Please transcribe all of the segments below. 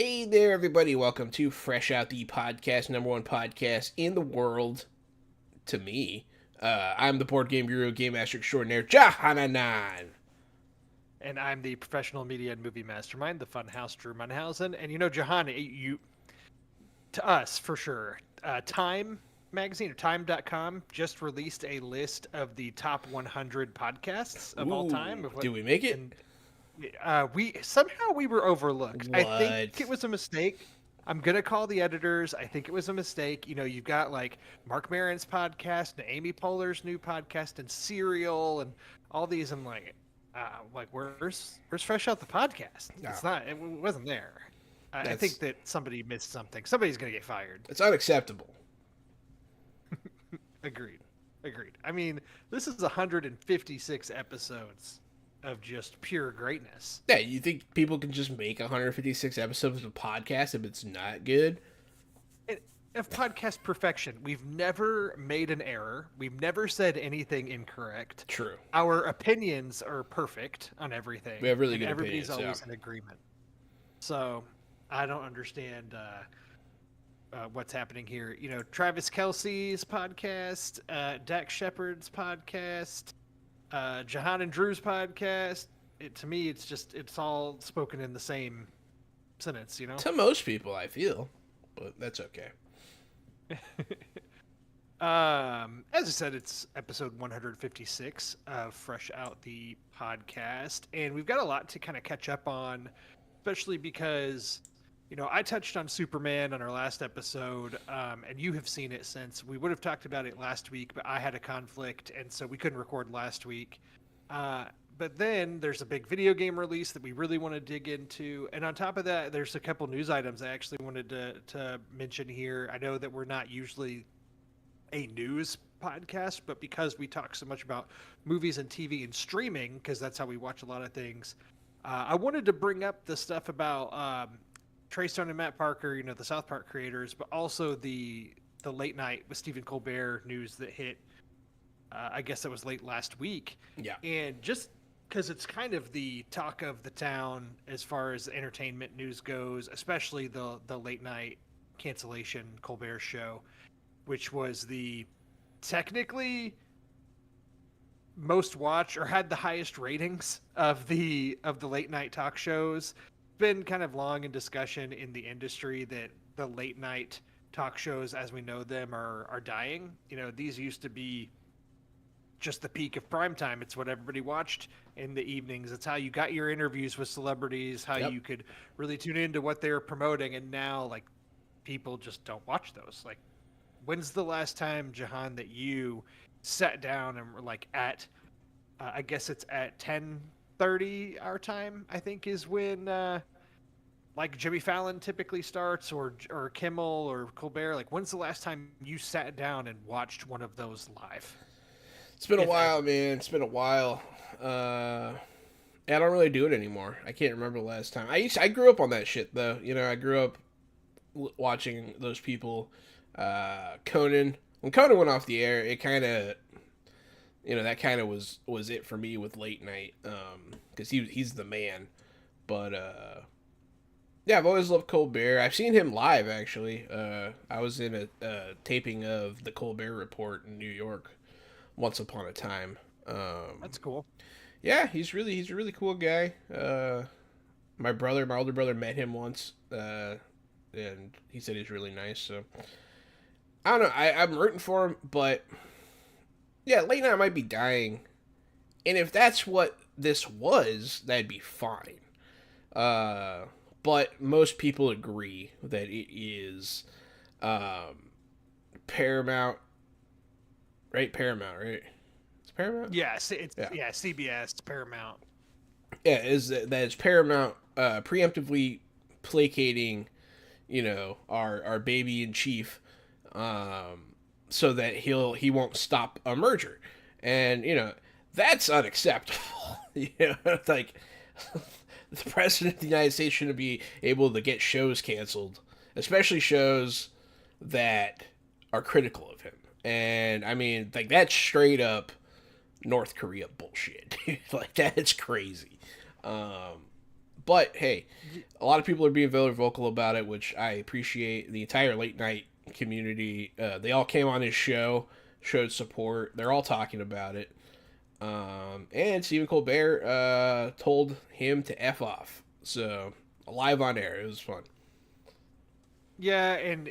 Hey there, everybody. Welcome to Fresh Out the Podcast, number one podcast in the world to me. I'm the board game guru, game master extraordinaire, Jahananan. And I'm the professional media and movie mastermind, the Funhouse Drew Munhausen. And you know, Jahan, you to us for sure. Time magazine or Time.com just released a list of the top 100 podcasts of all time. Ooh, did we make it? And we were overlooked. I think What? it was a mistake. I'm gonna call the editors. I think it was a mistake. You know, you've got like Mark Maron's podcast and Amy Poehler's new podcast and Serial and all these. I'm like where's Fresh Out the podcast? No, It's not. It wasn't there. I that's think that somebody missed something. Somebody's gonna get fired. it's unacceptable. Agreed. Agreed. I mean, this is 156 episodes of just pure greatness. Yeah, you think people can just make 156 episodes of a podcast if it's not good? Of podcast perfection. We've never made an error. We've never said anything incorrect. True. Our opinions are perfect on everything. We have really and good everybody's opinions, always yeah. in agreement. So I don't understand what's happening here. You know, Travis Kelsey's podcast, Dax Shepard's podcast, Jahan and Drew's podcast. To me, it's all spoken in the same sentence. You know. To most people, I feel, but that's okay. As I said, it's episode 156 of Fresh Out the Podcast, and we've got a lot to kind of catch up on, especially because, you know, I touched on Superman on our last episode, and you have seen it since. We would have talked about it last week, but I had a conflict, and so we couldn't record last week. But then there's a big video game release that we really want to dig into. And on top of that, there's a couple news items I actually wanted to mention here. I know that we're not usually a news podcast, but because we talk so much about movies and TV and streaming, because that's how we watch a lot of things, I wanted to bring up the stuff about Trey Stone and Matt Parker, you know, the South Park creators, but also the late night with Stephen Colbert news that hit. I guess that was late last week. Yeah. And just because it's kind of the talk of the town as far as entertainment news goes, especially the late night cancellation Colbert show, which was the technically most watched or had the highest ratings of the late night talk shows. Been kind of long in discussion in the industry that the late night talk shows as we know them are dying. You know, these used to be just the peak of prime time. It's what everybody watched in the evenings. It's how you got your interviews with celebrities, how Yep. you could really tune into what they were promoting. And now, like, people just don't watch those. Like, when's the last time, Jahan, that you sat down and were like at, I guess it's at 10:30 our time, I think is when, like Jimmy Fallon typically starts or Kimmel or Colbert. Like, when's the last time you sat down and watched one of those live? It's been a If while, ever. man. It's been a while. I don't really do it anymore. I can't remember the last time. I grew up on that shit though. You know, I grew up watching those people. Conan. When Conan went off the air, it kind of, that kind of was it for me with late night. Because he's the man. But yeah, I've always loved Colbert. I've seen him live actually. I was in a taping of the Colbert Report in New York once upon a time. That's cool. Yeah, he's a really cool guy. My older brother met him once, and he said he's really nice. So I don't know. I'm rooting for him, but yeah, late night might be dying, and if that's what this was, that'd be fine. But most people agree that it is Paramount, right? Paramount, right? It's Paramount. Yes, it's Yeah. CBS, Paramount. Yeah, is that it's Paramount preemptively placating, our baby in chief, so that he won't stop a merger, and that's unacceptable. It's like the president of the United States shouldn't be able to get shows canceled, especially shows that are critical of him. And I mean, like that's straight up North Korea bullshit. Like that's crazy. But hey, a lot of people are being very vocal about it, which I appreciate. The entire late night community, they all came on his show, showed support. They're all talking about it. And Stephen Colbert told him to F off. So, live on air. It was fun. Yeah, and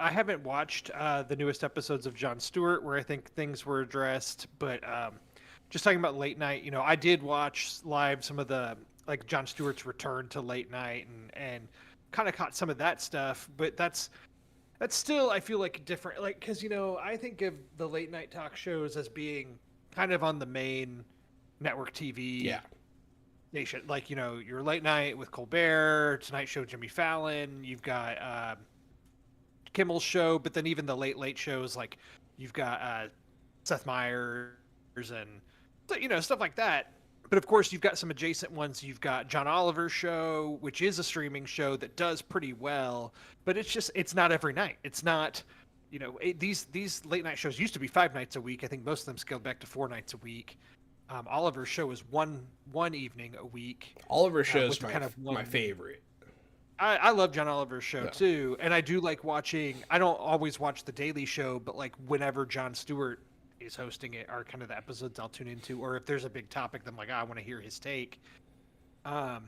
I haven't watched the newest episodes of Jon Stewart where I think things were addressed, but just talking about late night, I did watch live some of the like Jon Stewart's return to late night and kind of caught some of that stuff, but that's still I feel like different, like because I think of the late night talk shows as being kind of on the main network Yeah. TV nation, like your late night with Colbert, Tonight Show, Jimmy Fallon. You've got Kimmel's show, but then even the late shows, like you've got Seth Meyers and stuff like that. But of course, you've got some adjacent ones. You've got John Oliver's show, which is a streaming show that does pretty well, but it's not every night. It's not these late night shows used to be 5 nights a week. I think most of them scaled back to 4 nights a week. Oliver's show is one evening a week. Oliver show's with kind of my favorite. I love John Oliver's show too, and I do like watching. I don't always watch the Daily Show, but like whenever Jon Stewart is hosting it, are kind of the episodes I'll tune into, or if there's a big topic, I'm like, I want to hear his take.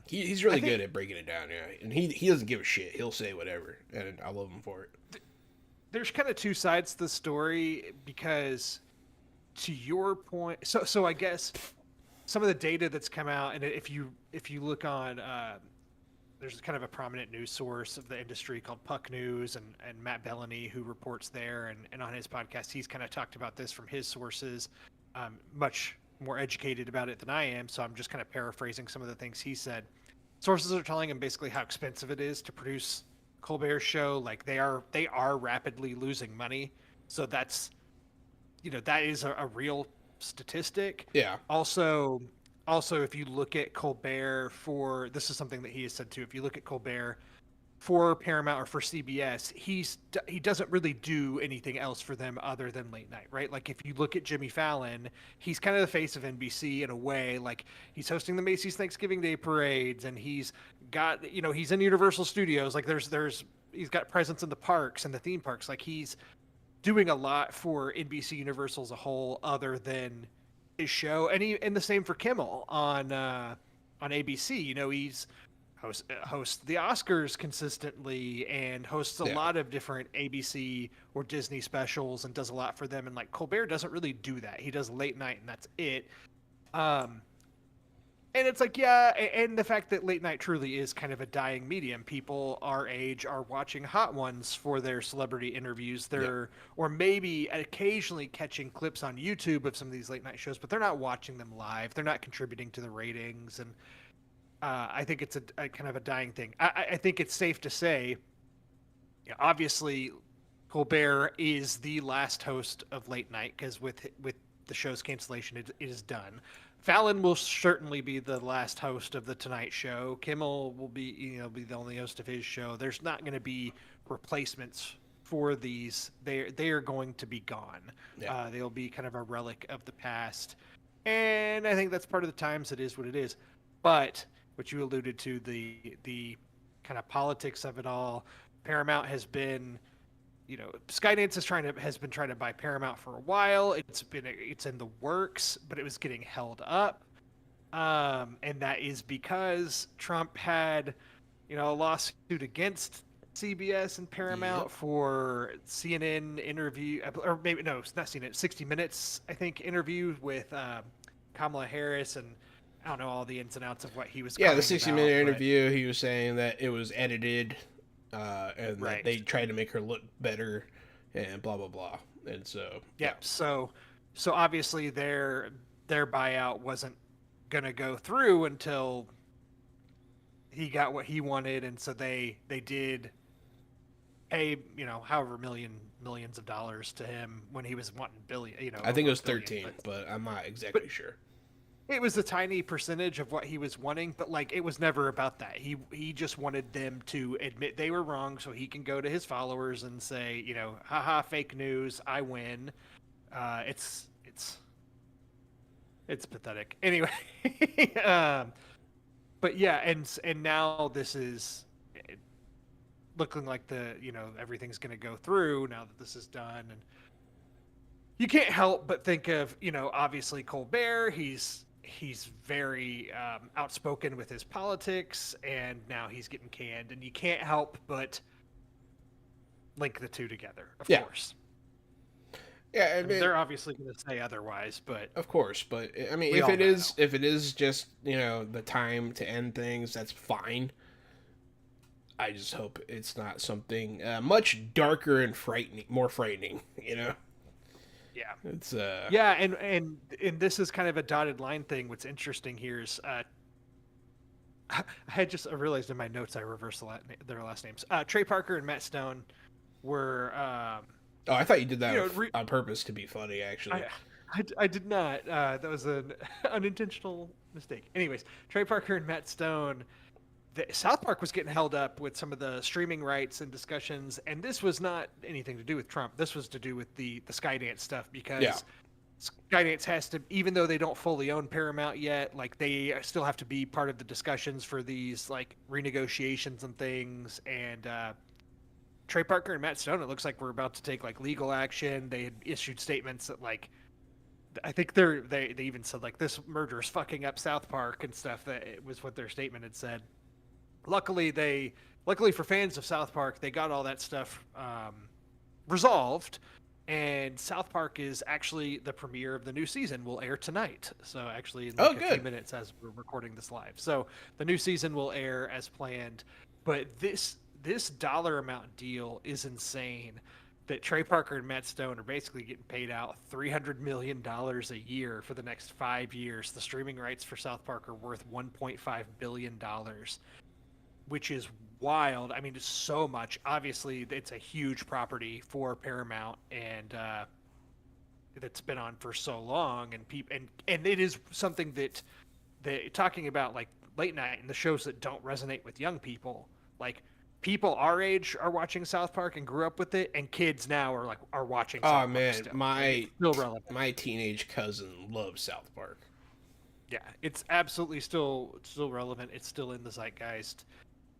He's really good at breaking it down, yeah, and he doesn't give a shit. He'll say whatever, and I love him for it. There's kind of two sides to the story because, to your point, so I guess some of the data that's come out, and if you look on. There's kind of a prominent news source of the industry called Puck News, and Matt Bellany, who reports there, and on his podcast, he's kind of talked about this from his sources, much more educated about it than I am. So I'm just kind of paraphrasing some of the things he said. Sources are telling him basically how expensive it is to produce Colbert's show. Like they are rapidly losing money. So that's, that is a real statistic. Yeah. Also, if you look at Colbert this is something that he has said too. If you look at Colbert for Paramount or for CBS, he doesn't really do anything else for them other than late night, right? Like if you look at Jimmy Fallon, he's kind of the face of NBC in a way. Like he's hosting the Macy's Thanksgiving Day parades, and he's got he's in Universal Studios. Like he's got presence in the parks and the theme parks. Like he's doing a lot for NBC Universal as a whole, other than his show, and the same for Kimmel on ABC. He's hosts the Oscars consistently and hosts a lot of different ABC or Disney specials and does a lot for them. And like Colbert doesn't really do that. He does late night and that's it. And it's like, yeah, and the fact that late night truly is kind of a dying medium. People our age are watching Hot Ones for their celebrity interviews. Or maybe occasionally catching clips on YouTube of some of these late night shows, but they're not watching them live. They're not contributing to the ratings. And I think it's a kind of a dying thing. I think it's safe to say, obviously, Colbert is the last host of late night because with the show's cancellation, it is done. Fallon will certainly be the last host of the Tonight Show. Kimmel will be the only host of his show. There's not going to be replacements for these. They are going to be gone. Yeah. They'll be kind of a relic of the past, and I think that's part of the times. It is what it is. But what you alluded to, the kind of politics of it all, Paramount has been. Skydance has been trying to buy Paramount for a while. It's in the works, but it was getting held up, and that is because Trump had, a lawsuit against CBS and Paramount for CNN interview, or maybe no, it's not CNN, 60 Minutes, I think, interview with Kamala Harris, and I don't know all the ins and outs of what he was. Yeah, the 60-minute interview, he was saying that it was edited. And that they tried to make her look better, and blah blah blah, and so so obviously their buyout wasn't gonna go through until he got what he wanted, and so they did pay however millions of dollars to him when he was wanting billion. I think it was 13, but I'm not exactly sure. It was a tiny percentage of what he was wanting, but like it was never about that. He just wanted them to admit they were wrong, so he can go to his followers and say, haha, fake news, I win. It's pathetic. Anyway, but yeah, and now this is looking like everything's going to go through now that this is done, and you can't help but think of obviously Colbert. He's very outspoken with his politics, and now he's getting canned, and you can't help but link the two together, of Yeah. course. Yeah, I I mean, mean, they're obviously going to say otherwise, but of course, but I mean, we all know. if it is just the time to end things, that's fine. I just hope it's not something much darker and frightening, more frightening. Yeah. It's Yeah, and this is kind of a dotted line thing. What's interesting here is I realized in my notes I reversed their last names. Trey Parker and Matt Stone were oh, I thought you did you that know re- on purpose to be funny, actually. I, I did not. That was an unintentional mistake. Anyways, Trey Parker and Matt Stone. South Park was getting held up with some of the streaming rights and discussions, and this was not anything to do with Trump. This was to do with the Skydance stuff because Yeah. Skydance has to, even though they don't fully own Paramount yet, like they still have to be part of the discussions for these like renegotiations and things. And Trey Parker and Matt Stone, it looks like we're about to take like legal action. They had issued statements that like I think they even said like this merger is fucking up South Park and stuff. That it was what their statement had said. Luckily for fans of South Park, they got all that stuff resolved, and South Park is actually the premiere of the new season will air tonight. So actually, in like a few minutes as we're recording this live, so the new season will air as planned. But this dollar amount deal is insane. That Trey Parker and Matt Stone are basically getting paid out $300 million a year for the next 5 years. The streaming rights for South Park are worth $1.5 billion, which is wild. I mean, it's so much. Obviously, it's a huge property for Paramount, and that's been on for so long, and and it is something that talking about like late night and the shows that don't resonate with young people, like people our age are watching South Park and grew up with it, and kids now are watching South Oh Park man, still. my Still relevant. my teenage cousin loves South Park. Yeah, it's absolutely still relevant. It's still in the zeitgeist.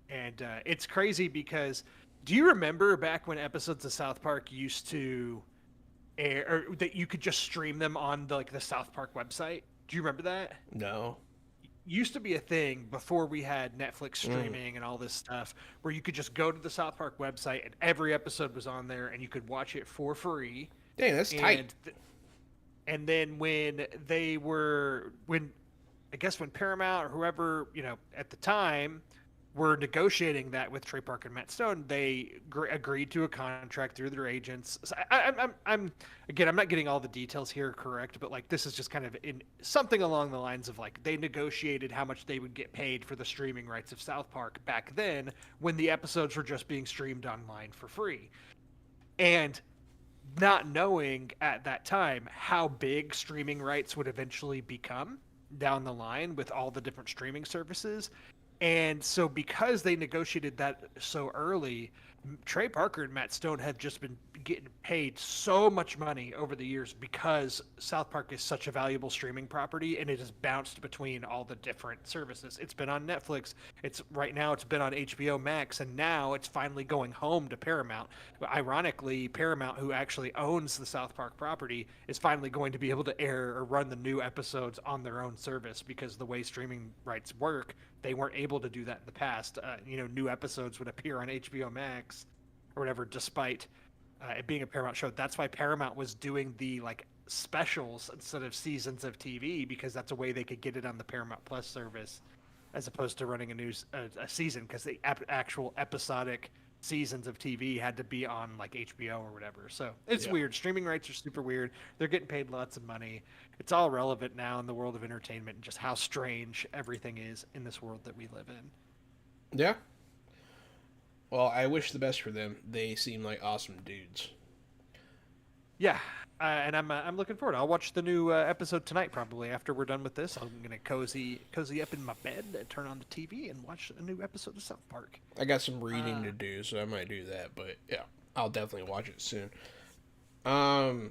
And it's crazy because do you remember back when episodes of South Park used to air, or that you could just stream them on the South Park website? Do you remember that? No. Used to be a thing before we had Netflix streaming and all this stuff where you could just go to the South Park website and every episode was on there and you could watch it for free. Dang, that's tight. And then when I guess when Paramount or whoever, at the time were negotiating that with Trey Parker and Matt Stone, they agreed to a contract through their agents. So I'm not getting all the details here correct, but like this is just kind of in something along the lines of like they negotiated how much they would get paid for the streaming rights of South Park back then when the episodes were just being streamed online for free, and not knowing at that time how big streaming rights would eventually become down the line with all the different streaming services. And so, because they negotiated that so early, Trey Parker and Matt Stone have just been getting paid so much money over the years because South Park is such a valuable streaming property, and it has bounced between all the different services. It's been on Netflix. It's been on HBO Max, and now it's finally going home to Paramount. But ironically, Paramount, who actually owns the South Park property, is finally going to be able to air or run the new episodes on their own service because the way streaming rights work, they weren't able to do that in the past. New episodes would appear on HBO Max or whatever, despite it being a Paramount show. That's why Paramount was doing the like specials instead of seasons of TV, because that's a way they could get it on the Paramount Plus service, as opposed to running a season, because the actual episodic seasons of TV had to be on like HBO or whatever. So it's weird. Streaming rights are super weird. They're getting paid lots of money. It's all relevant now in the world of entertainment and just how strange everything is in this world that we live in. Yeah. Well, I wish the best for them. They seem like awesome dudes. Yeah, and I'm looking forward. I'll watch the new episode tonight, probably after we're done with this. I'm gonna cozy up in my bed and turn on the TV and watch a new episode of South Park. I got some reading to do, so I might do that. But yeah, I'll definitely watch it soon. I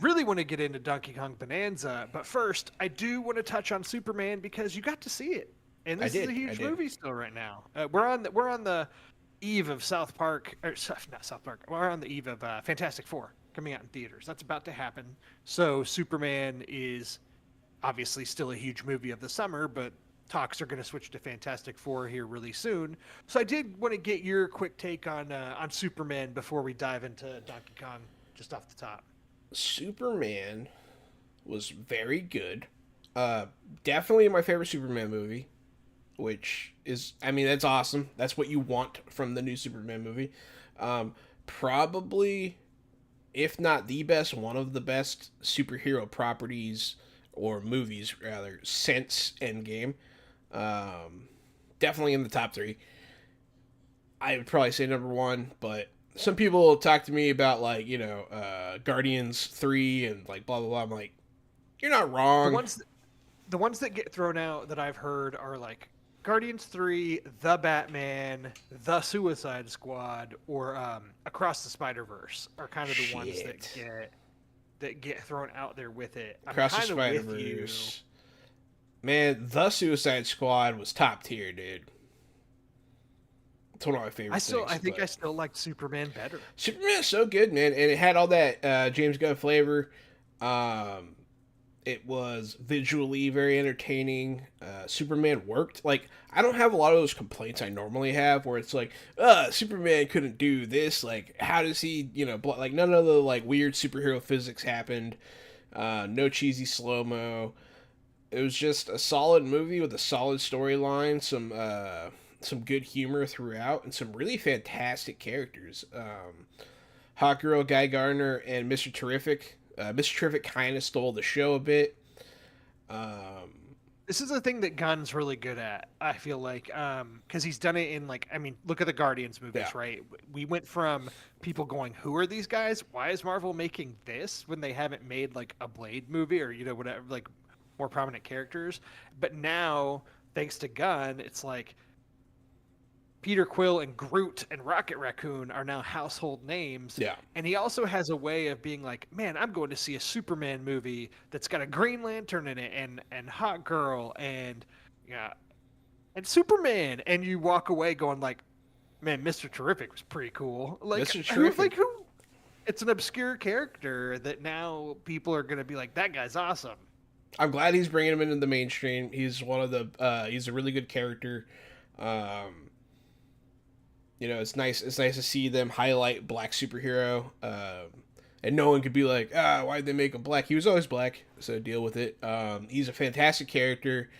really want to get into Donkey Kong Bonanza, but first I do want to touch on Superman because you got to see it. and I this is a did. I huge did. movie still right now. We're on the eve of South Park, or not South Park. We're on the eve of Fantastic Four coming out in theaters. That's about to happen. So Superman is obviously still a huge movie of the summer, but talks are going to switch to Fantastic Four here really soon. So I did want to get your quick take on Superman before we dive into Donkey Kong just off the top. Superman was very good. Uh, Definitely my favorite Superman movie, which is, I mean, that's awesome. That's what you want from the new Superman movie. Probably, if not the best, one of the best superhero properties or movies rather since Endgame. Um, Definitely in the top three. I would probably say number one, but some people talk to me about like Guardians 3 and like blah blah blah. I'm like, you're not The wrong. ones the ones that get thrown out that I've heard are like Guardians 3, The Batman, The Suicide Squad, or Across the Spider Verse are kind of the ones Shit. that get thrown out there with it. I'm Across the kind of Spider with you. Verse. Man, the Suicide Squad was top tier, dude. It's one of my favorite I things. think I But still like Superman better. Superman is so good, man, and it had all that James Gunn flavor. Um, it was visually very entertaining. Superman worked. Like, I don't have a lot of those complaints I normally have, where it's like, Superman couldn't do this. Like, how does he, like none of the like weird superhero physics happened. No cheesy slow mo. It was just a solid movie with a solid storyline, some good humor throughout, and some really fantastic characters. Hawk Girl, Guy Gardner, and Mr. Terrific. Mr. Terrific kind of stole the show a bit. Um, This is a thing that Gunn's really good at. I feel like because he's done it in like I mean, look at the Guardians yeah, movies, right? We went from people going, "Who are these guys? Why is Marvel making this when they haven't made like a Blade movie or whatever like more prominent characters?" But now, thanks to Gunn, it's like Peter Quill and Groot and Rocket Raccoon are now household names. yeah. And he also has a way of being like, man, I'm going to see a Superman movie that's got a Green Lantern in it and Hot Girl and yeah and Superman, and you walk away going like, man, Mr. Terrific was pretty cool. Like Mr. who Terrific. like who? It's an obscure character that now people are going to be like, that guy's awesome. I'm glad he's bringing him into the mainstream. He's one of the. He's a really good character. Um, it's nice. It's nice to see them highlight black superhero. And no one could be like, why'd they make him black? He was always black, so deal with it. He's a fantastic character,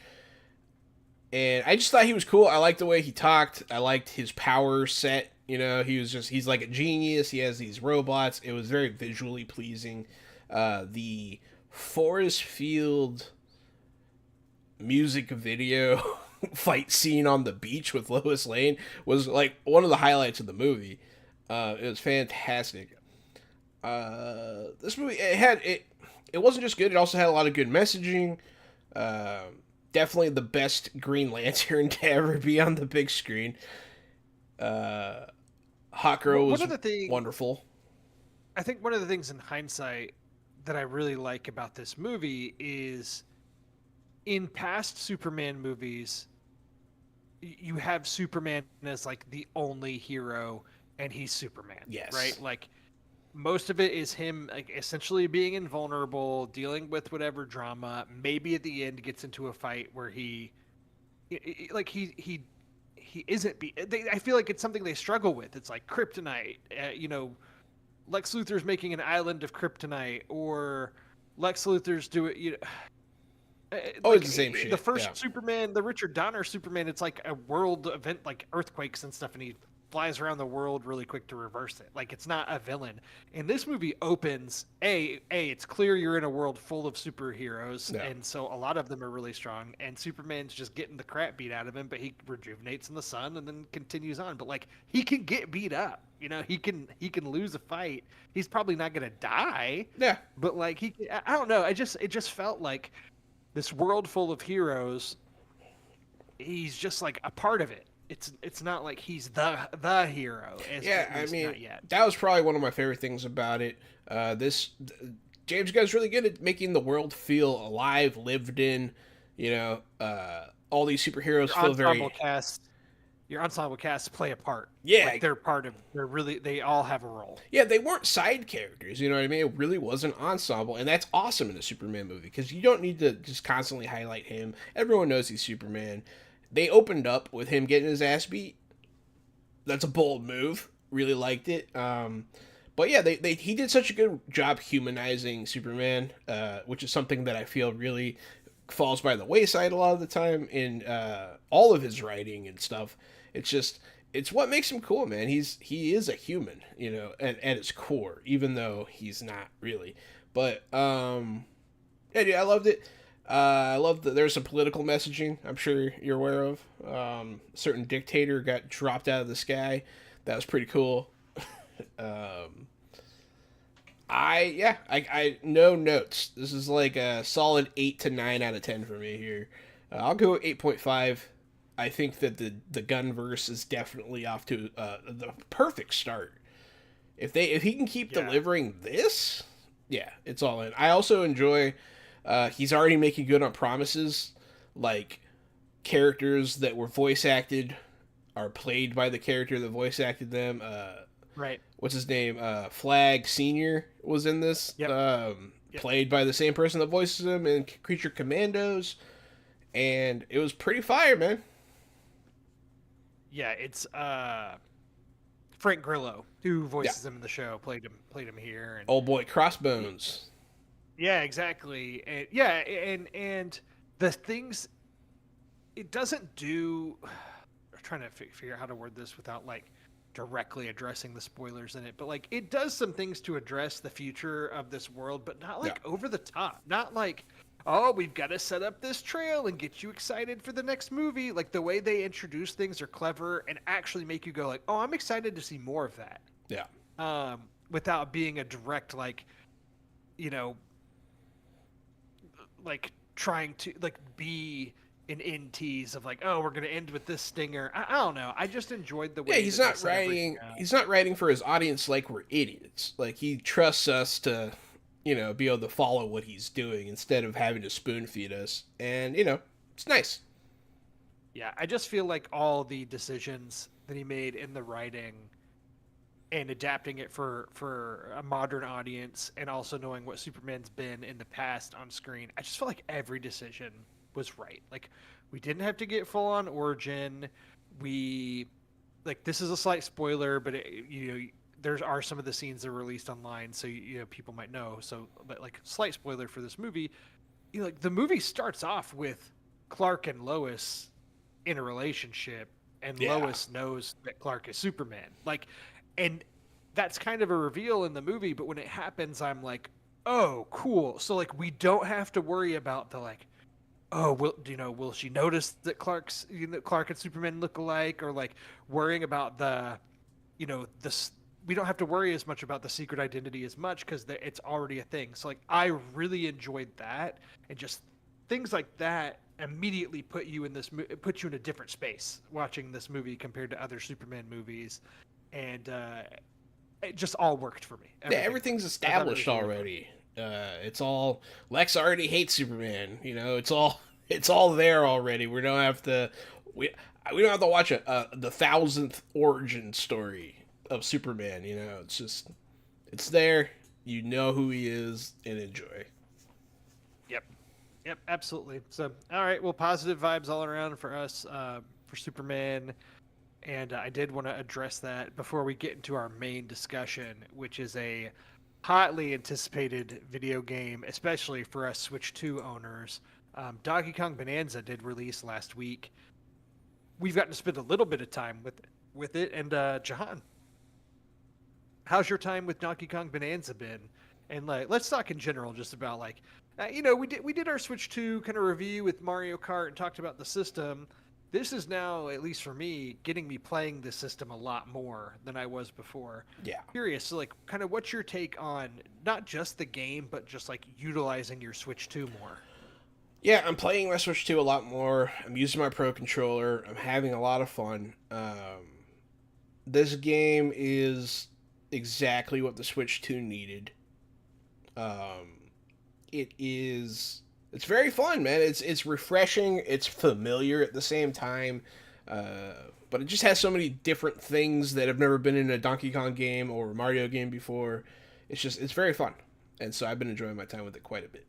and I just thought he was cool. I liked the way he talked. I liked his power set. He's like a genius. He has these robots. It was very visually pleasing. The Forest Field music video fight scene on the beach with Lois Lane was like one of the highlights of the movie. It was fantastic. This movie it wasn't just good. It also had a lot of good messaging. Uh, Definitely the best Green Lantern to ever be on the big screen. Uh, Hot Girl One was of the things wonderful. I think one of the things in hindsight that I really like about this movie is in past Superman movies, you have Superman as like the only hero and he's Superman, Yes. right? Like most of it is him like essentially being invulnerable, dealing with whatever drama, maybe at the end gets into a fight where like he isn't I feel like it's something they struggle with. It's like kryptonite, Lex Luthor's making an island of kryptonite, or Lex Luthor's doing, Oh, like it's the same shit. the first Yeah. Superman, the Richard Donner Superman, it's like a world event, like earthquakes and stuff, and he flies around the world really quick to reverse it. Like it's not a villain. And this movie opens it's clear you're in a world full of superheroes, Yeah. and so a lot of them are really strong. And Superman's just getting the crap beat out of him, but he rejuvenates in the sun and then continues on. But like he can get beat up. He can lose a fight. He's probably not gonna die, Yeah. but like I don't know. It just felt like this world full of heroes, he's just like a part of it. It's not like he's the hero. Yeah, At I least mean, not yet. that was probably one of my favorite things about it. This James Gunn's really good at making the world feel alive, lived in. all these superheroes Your feel ensemble very cast, your ensemble cast play a part. yeah Like they're part of. They're really. They all have a role. yeah they weren't side characters. You know what I mean? It really was an ensemble, and that's awesome in a Superman movie because you don't need to just constantly highlight him. Everyone knows he's Superman. They opened up with him getting his ass beat. That's a bold move. Really liked it. But yeah, he did such a good job humanizing Superman, which is something that I feel really falls by the wayside a lot of the time in all of his writing and stuff. It's just it's what makes him cool, man. He is a human, you know, at his core, even though he's not really. But yeah, dude, I loved it. I love that there's some political messaging. I'm sure you're aware of. A certain dictator got dropped out of the sky. That was pretty cool. Um, I no notes. This is like a solid 8 to 9 out of 10 for me here. I'll go 8.5. I think that the Gunverse is definitely off to the perfect start. If he can keep Yeah. delivering this, yeah, it's all in. I also enjoy. He's already making good on promises, like characters that were voice acted are played by the character that voice acted them. Right. What's his name? Flag Senior was in this. Yep. Yep. Played by the same person that voices him in Creature Commandos, and it was pretty fire, man. Yeah. It's Frank Grillo who Yeah, voices him in the show. Played him here, and old boy Crossbones. yeah, exactly. And yeah, and the things it doesn't do. I'm trying to figure out how to word this without like directly addressing the spoilers in it, but like it does some things to address the future of this world, but not Yeah, like over the top. Not like, oh, we've got to set up this trail and get you excited for the next movie. Like the way they introduce things are clever and actually make you go like, oh, I'm excited to see more of that. yeah, Without being a direct like, you know, like trying to like be an in tease of like, oh, we're gonna end with this stinger. I don't know. I just enjoyed the yeah. way that they set everything up. He's not writing for his audience like we're idiots. Like he trusts us to, you know, be able to follow what he's doing instead of having to spoon feed us. And you know, it's nice. Yeah, I just feel like all the decisions that he made in the writing and adapting it for a modern audience and also knowing what Superman's been in the past on screen, I just feel like every decision was right. Like we didn't have to get full on origin. We like this is a slight spoiler, but you know there are some of the scenes that are released online, so you know people might know. So, but like slight spoiler for this movie, you know, like the movie starts off with Clark and Lois in a relationship, and Yeah, Lois knows that Clark is Superman. Like, and that's kind of a reveal in the movie, but when it happens, I'm like, oh, cool. So like we don't have to worry about the like, oh, will she notice that Clark and Superman look alike, or like worrying about the, you know, this. We don't have to worry as much about the secret identity as much because it's already a thing. So like I really enjoyed that, and just things like that immediately put you in a different space watching this movie compared to other Superman movies, and it just all worked for me. yeah. Everything. Everything's I thought it was established really fun. already. It's all Lex already hates Superman. You know, it's all it's all there already. We don't have to we we don't have to watch the thousandth origin story of Superman. You know, it's just it's there. You know who he is and enjoy. Yep. Yep. Absolutely. So, all right. Well, positive vibes all around for us for Superman. And I did want to address that before we get into our main discussion, which is a hotly anticipated video game, especially for us Switch 2 owners. Donkey Kong Bonanza did release last week. We've gotten to spend a little bit of time with it. And Jahan, how's your time with Donkey Kong Bonanza been? And like, let's talk in general, just about like, you know, we did our Switch 2 kind of review with Mario Kart and talked about the system. This is now, at least for me, getting me playing this system a lot more than I was before. Yeah. Curious, so like, kind of what's your take on not just the game, but just like utilizing your Switch 2 more? Yeah, I'm playing my Switch 2 a lot more. I'm using my Pro controller. I'm having a lot of fun. This game is exactly what the Switch 2 needed. Um, it is It's very fun, man. It's refreshing. It's familiar at the same time, uh, but it just has so many different things that have never been in a Donkey Kong game or a Mario game before. It's very fun, and so I've been enjoying my time with it quite a bit.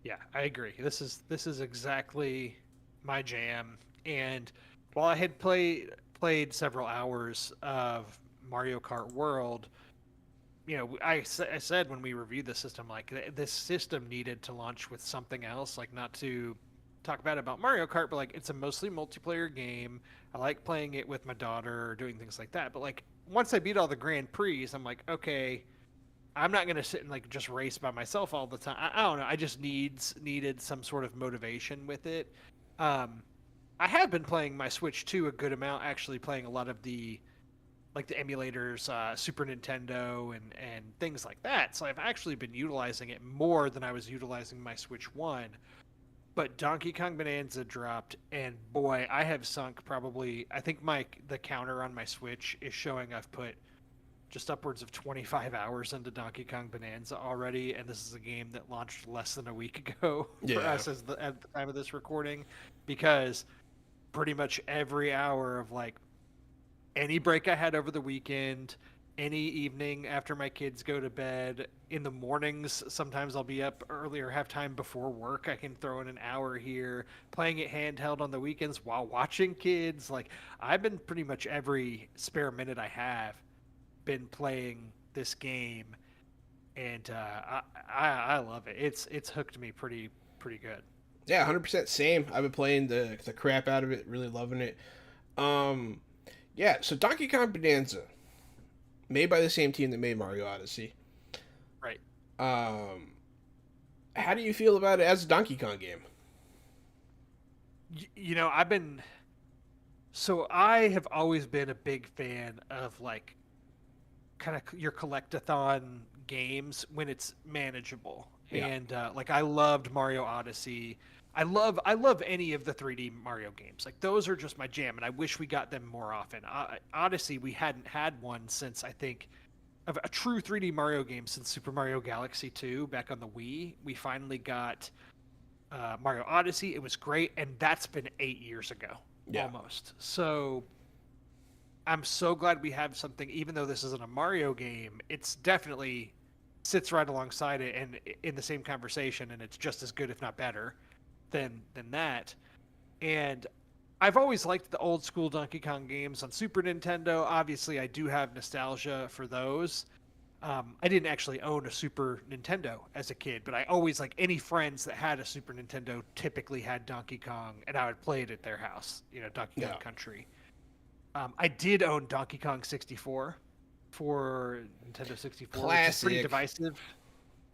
Yeah, I agree. This is exactly my jam. And while I had played several hours of Mario Kart World, I said when we reviewed the system, like this system needed to launch with something else, like not to talk bad about Mario Kart, but like it's a mostly multiplayer game. I like playing it with my daughter or doing things like that. But like once I beat all the Grand Prix, I'm like, okay, I'm not gonna sit and like just race by myself all the time. I don't know. I just needed some sort of motivation with it. Um, I have been playing my Switch 2 a good amount, actually playing a lot of the emulators, Super Nintendo and things like that. So I've actually been utilizing it more than I was utilizing my Switch 1. But Donkey Kong Bonanza dropped, and boy, I have sunk probably. I think the counter on my Switch is showing I've put just upwards of 25 hours into Donkey Kong Bonanza already, and this is a game that launched less than a week ago for Yeah, us at the time of this recording, because pretty much every hour of like any break I had over the weekend, any evening after my kids go to bed, in the mornings, sometimes I'll be up earlier, have time before work. I can throw in an hour here, playing it handheld on the weekends while watching kids. Like, I've been pretty much every spare minute I have been playing this game, and I love it. It's hooked me pretty good. yeah, 100% same. I've been playing the crap out of it, really loving it. Um, yeah, so Donkey Kong Bonanza, made by the same team that made Mario Odyssey. Right. Um, how do you feel about it as a Donkey Kong game? I've been so I have always been a big fan of like kind of your collectathon games when it's manageable. Yeah, And like I loved Mario Odyssey. I love any of the 3D Mario games. Like those are just my jam, and I wish we got them more often. Odyssey, we hadn't had one since I think of a true 3D Mario game since Super Mario Galaxy 2 back on the Wii. We finally got Mario Odyssey. It was great, and that's been 8 years ago yeah, almost. So I'm so glad we have something, even though this isn't a Mario game, it's definitely sits right alongside it and in the same conversation, and it's just as good, if not better, than that. And I've always liked the old school Donkey Kong games on Super Nintendo. Obviously, I do have nostalgia for those. I didn't actually own a Super Nintendo as a kid, but I always like any friends that had a Super Nintendo typically had Donkey Kong, and I would play it at their house. Donkey Kong yeah. Country. I did own Donkey Kong 64 for Nintendo 64, which is pretty Classic. divisive.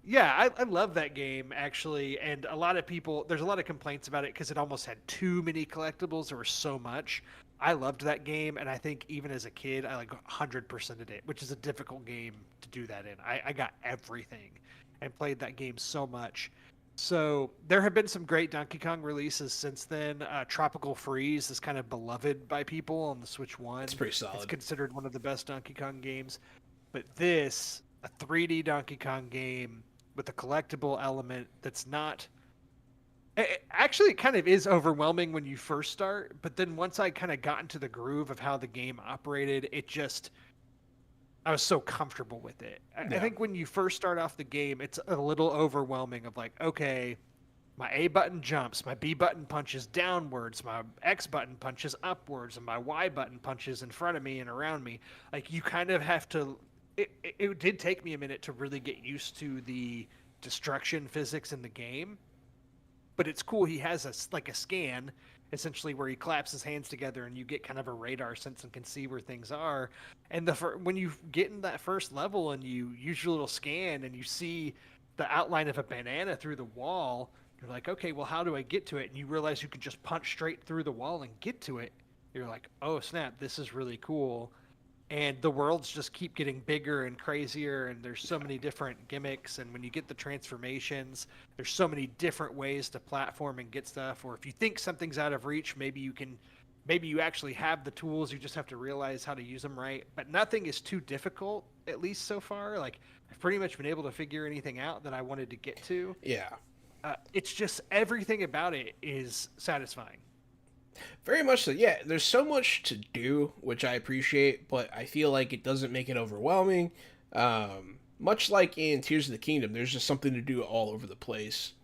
Yeah, I love that game actually, and a lot of people. There's a lot of complaints about it because it almost had too many collectibles. There was so much. I loved that game, and I think even as a kid, I like 100%ed it, which is a difficult game to do that in. I got everything and played that game so much. So there have been some great Donkey Kong releases since then. Tropical Freeze is kind of beloved by people on the Switch It's One. pretty It's solid. considered one of the best Donkey Kong games. But this, a 3D Donkey Kong game with a collectible element that's not. Actually, it kind of is overwhelming when you first start, but then once I kind of got into the groove of how the game operated, it just. I was so comfortable with it. I Yeah, think when you first start off the game, it's a little overwhelming of like, okay, my A button jumps, my B button punches downwards, my X button punches upwards, and my Y button punches in front of me and around me. Like you kind of have to. It did take me a minute to really get used to the destruction physics in the game, but it's cool. He has like a scan, essentially, where he claps his hands together, and you get kind of a radar sense and can see where things are. And when you get in that first level and you use your little scan and you see the outline of a banana through the wall, you're like, okay, well, how do I get to it? And you realize you can just punch straight through the wall and get to it. You're like, oh snap, this is really cool. And the worlds just keep getting bigger and crazier, and there's so many different gimmicks. And when you get the transformations, there's so many different ways to platform and get stuff. Or if you think something's out of reach, maybe you can maybe you actually have the tools, you just have to realize how to use them right. But nothing is too difficult, at least so far. Like I've pretty much been able to figure anything out that I wanted to get to. Yeah. It's just everything about it is satisfying. Very much so. Yeah, there's so much to do, which I appreciate, but I feel like it doesn't make it overwhelming. Much like in Tears of the Kingdom, there's just something to do all over the place.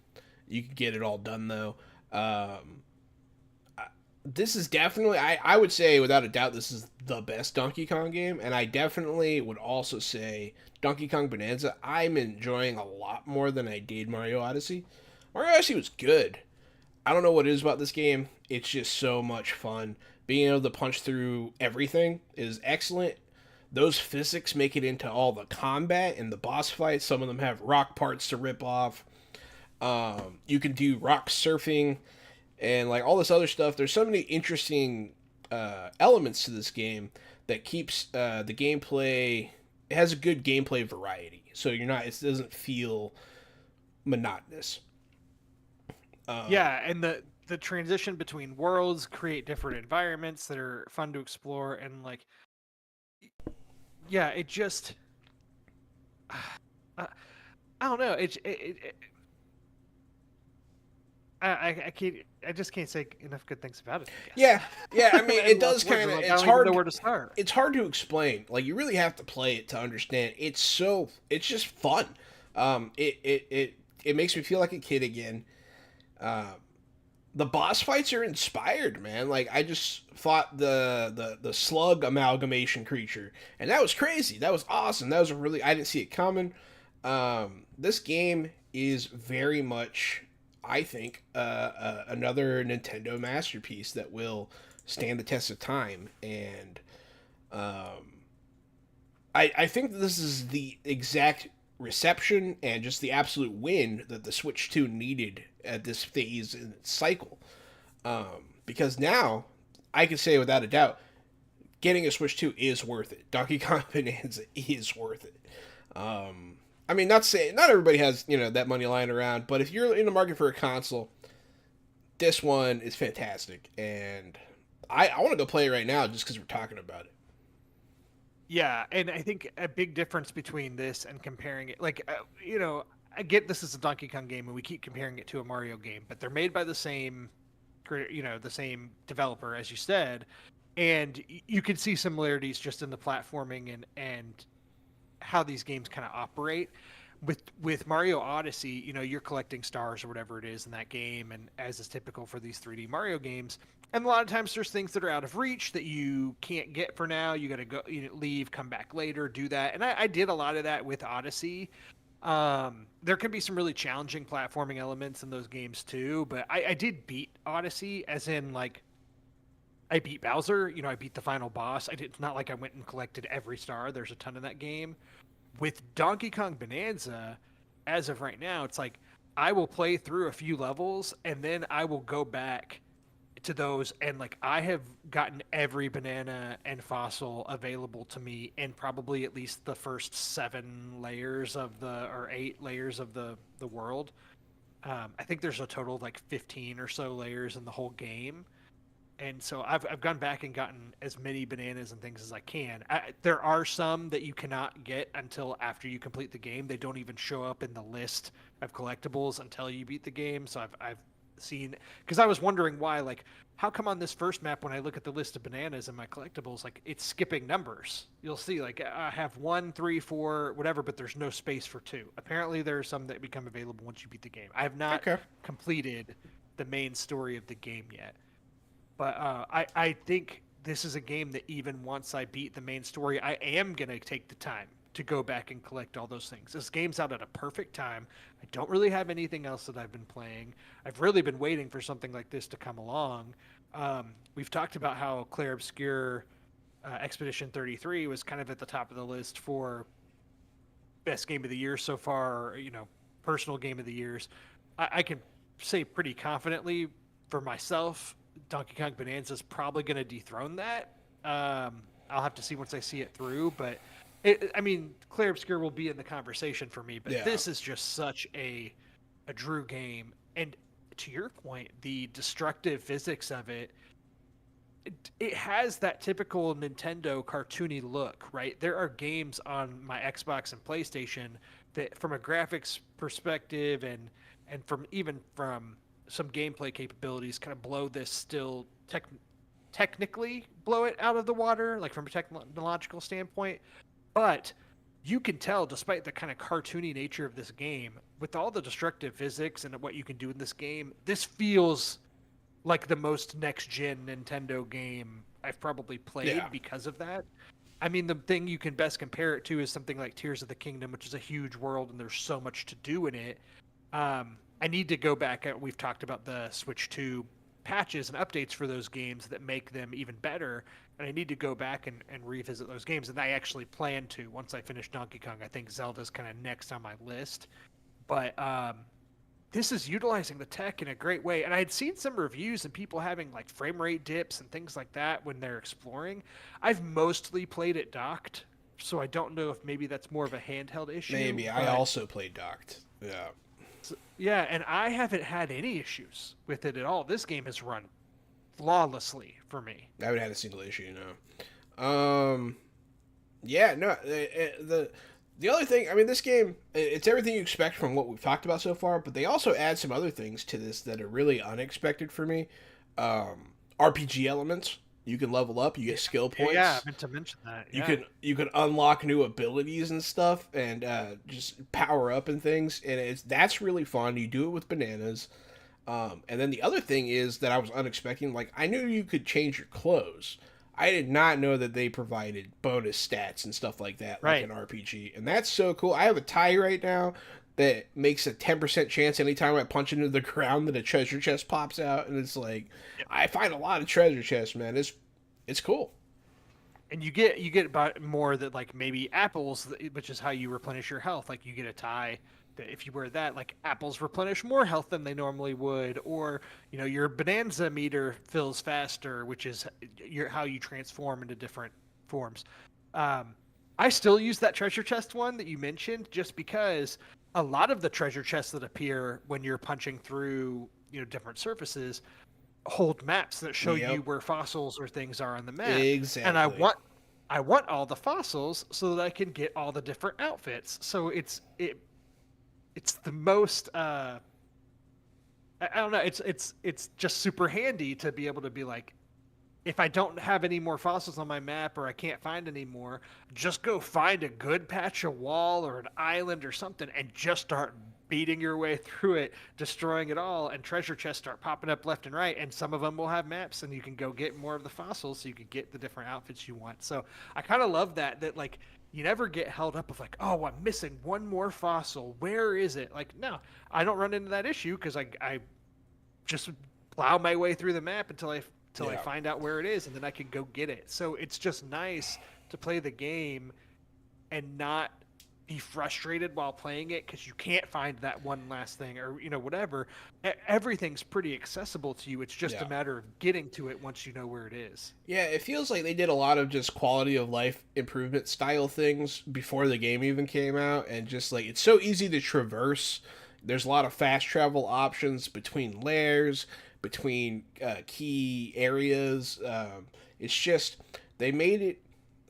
You can get it all done though. Um, this is definitely, I would say without a doubt, this is the best Donkey Kong game, and I definitely would also say Donkey Kong Bonanza. I'm enjoying a lot more than I did Mario Odyssey. Mario Odyssey was good. I don't know what it is about this game. It's just so much fun. Being able to punch through everything is excellent. Those physics make it into all the combat and the boss fights. Some of them have rock parts to rip off. You can do rock surfing and like all this other stuff. There's so many interesting elements to this game that keeps the gameplay. It has a good gameplay variety, so you're not. It doesn't feel monotonous. Yeah, and the transition between worlds create different environments that are fun to explore, and like, yeah, it just, I, I don't know, I can't, I just can't say enough good things about it. I Yeah, yeah. I guess. mean, In it lost does words, kind of. like I It's don't even hard. know where to start. It's hard to explain. Like you really have to play it to understand. It's so. It's just fun. It makes me feel like a kid again. Um, the boss fights are inspired, man. Like I just fought the slug amalgamation creature, and that was crazy. That was awesome. That was a really. I didn't see it coming. This game is very much, I think, another Nintendo masterpiece that will stand the test of time. And um, I think this is the exact reception and just the absolute win that the Switch 2 needed at this phase in its cycle. Because now, I can say without a doubt, getting a Switch 2 is worth it. Donkey Kong Bonanza is worth it. I mean, not saying not everybody has that money lying around, but if you're in the market for a console, this one is fantastic, and I want to go play it right now just because we're talking about it. Yeah, and I think a big difference between this and comparing it, like, I get this is a Donkey Kong game and we keep comparing it to a Mario game, but they're made by the same, the same developer, as you said, and you can see similarities just in the platforming and how these games kind of operate. With Mario Odyssey, you're collecting stars or whatever it is in that game, and as is typical for these 3D Mario games, and a lot of times there's things that are out of reach that you can't get for now. You got to go, leave, come back later, do that. And I did a lot of that with Odyssey. There can be some really challenging platforming elements in those games too, but I did beat Odyssey, as in like I beat Bowser. I beat the final boss. It's not like I went and collected every star. There's a ton in that game. With Donkey Kong Bonanza, as of right now, it's like I will play through a few levels and then I will go back to those, and like I have gotten every banana and fossil available to me in probably at least the first 7 layers of the or 8 layers of the world. I think there's a total of like 15 or so layers in the whole game, and so I've gone back and gotten as many bananas and things as I can. There are some that you cannot get until after you complete the game. They don't even show up in the list of collectibles until you beat the game. So I've seen, because I was wondering why, like, how come on this first map when I look at the list of bananas and my collectibles, like it's skipping numbers. You'll see like I have 1, 3, 4, whatever, but there's no space for 2. Apparently there are some that become available once you beat the game. I have not Okay. completed the main story of the game yet. But I think this is a game that even once I beat the main story, I am going to take the time to go back and collect all those things. This game's out at a perfect time. I don't really have anything else that I've been playing. I've really been waiting for something like this to come along. We've talked about how Claire Obscure Expedition 33 was kind of at the top of the list for best game of the year so far, personal game of the years. I can say pretty confidently for myself, Donkey Kong Bonanza is probably going to dethrone that. I'll have to see once I see it through, but I mean, Clair Obscure will be in the conversation for me. But Yeah. this is just such a Drew game, and to your point, the destructive physics of it it has that typical Nintendo cartoony look, right? There are games on my Xbox and PlayStation that, from a graphics perspective and from some gameplay capabilities, kind of blow this still technically blow it out of the water, like from a technological standpoint. But you can tell, despite the kind of cartoony nature of this game, with all the destructive physics and what you can do in this game, this feels like the most next gen Nintendo game I've probably played Yeah. because of that. I mean, the thing you can best compare it to is something like Tears of the Kingdom, which is a huge world and there's so much to do in it. I need to go back. We've talked about the Switch 2 patches and updates for those games that make them even better. And I need to go back and revisit those games. And I actually plan to once I finish Donkey Kong. I think Zelda's kind of next on my list. But this is utilizing the tech in a great way. And I had seen some reviews and people having like frame rate dips and things like that when they're exploring. I've mostly played it docked, so I don't know if maybe that's more of a handheld issue. Maybe. I also played docked. Yeah. Yeah, and I haven't had any issues with it at all. This game has run flawlessly for me. I haven't had a single issue, no. Yeah, no. The other thing, I mean, this game, it's everything you expect from what we've talked about so far, but they also add some other things to this that are really unexpected for me. RPG elements. You can level up. You get skill points. Yeah, I meant to mention that. Yeah. You can unlock new abilities and stuff, and just power up and things, and that's really fun. You do it with bananas, and then the other thing is that I was unexpecting. Like, I knew you could change your clothes. I did not know that they provided bonus stats and stuff like that, like Right. an RPG, and that's so cool. I have a tie right now that makes a 10% chance anytime I punch into the ground that a treasure chest pops out, and it's like I find a lot of treasure chests, man. It's cool. And you get about more that, like, maybe apples, which is how you replenish your health. Like, you get a tie that if you wear that, like, apples replenish more health than they normally would, or your Bananza meter fills faster, which is how you transform into different forms. I still use that treasure chest one that you mentioned, just because a lot of the treasure chests that appear when you're punching through different surfaces hold maps that show you Yep. where fossils or things are on the map. Exactly. And I want all the fossils so that I can get all the different outfits. So it's the most I don't know, it's just super handy to be able to be like, if I don't have any more fossils on my map or I can't find any more, just go find a good patch of wall or an island or something and just start beating your way through it, destroying it all, and treasure chests start popping up left and right, and some of them will have maps and you can go get more of the fossils so you can get the different outfits you want. So I kind of love that like you never get held up of like, oh, I'm missing one more fossil. Where is it? Like, no, I don't run into that issue because I just plow my way through the map until I Yeah. find out where it is, and then I can go get it. So it's just nice to play the game and not be frustrated while playing it because you can't find that one last thing or whatever. Everything's pretty accessible to you. It's just Yeah. a matter of getting to it once you know where it is. Yeah, it feels like they did a lot of just quality of life improvement style things before the game even came out, and just like it's so easy to traverse. There's a lot of fast travel options between layers, between key areas. It's just they made it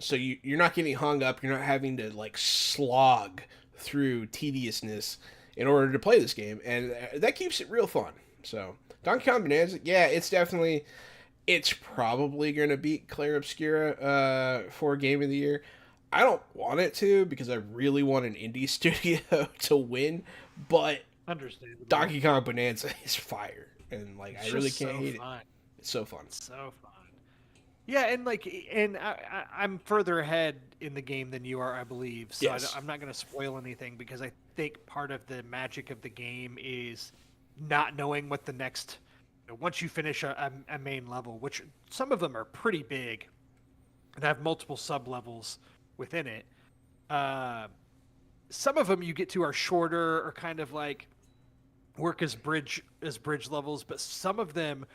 so you're not getting hung up. You're not having to like slog through tediousness in order to play this game, and that keeps it real fun. So Donkey Kong Bonanza, yeah, it's probably going to beat Clair Obscura for Game of the Year. I don't want it to because I really want an indie studio to win, but Understandable. Donkey Kong Bonanza is fire, and like It's I really just can't so hate fun. it. It's so fun. So fun. Yeah, and I'm further ahead in the game than you are, I believe. So Yes. I'm not going to spoil anything because I think part of the magic of the game is not knowing what the next. Once you finish a main level, which some of them are pretty big, and have multiple sub levels within it. Some of them you get to are shorter or kind of like work as bridge levels, but some of them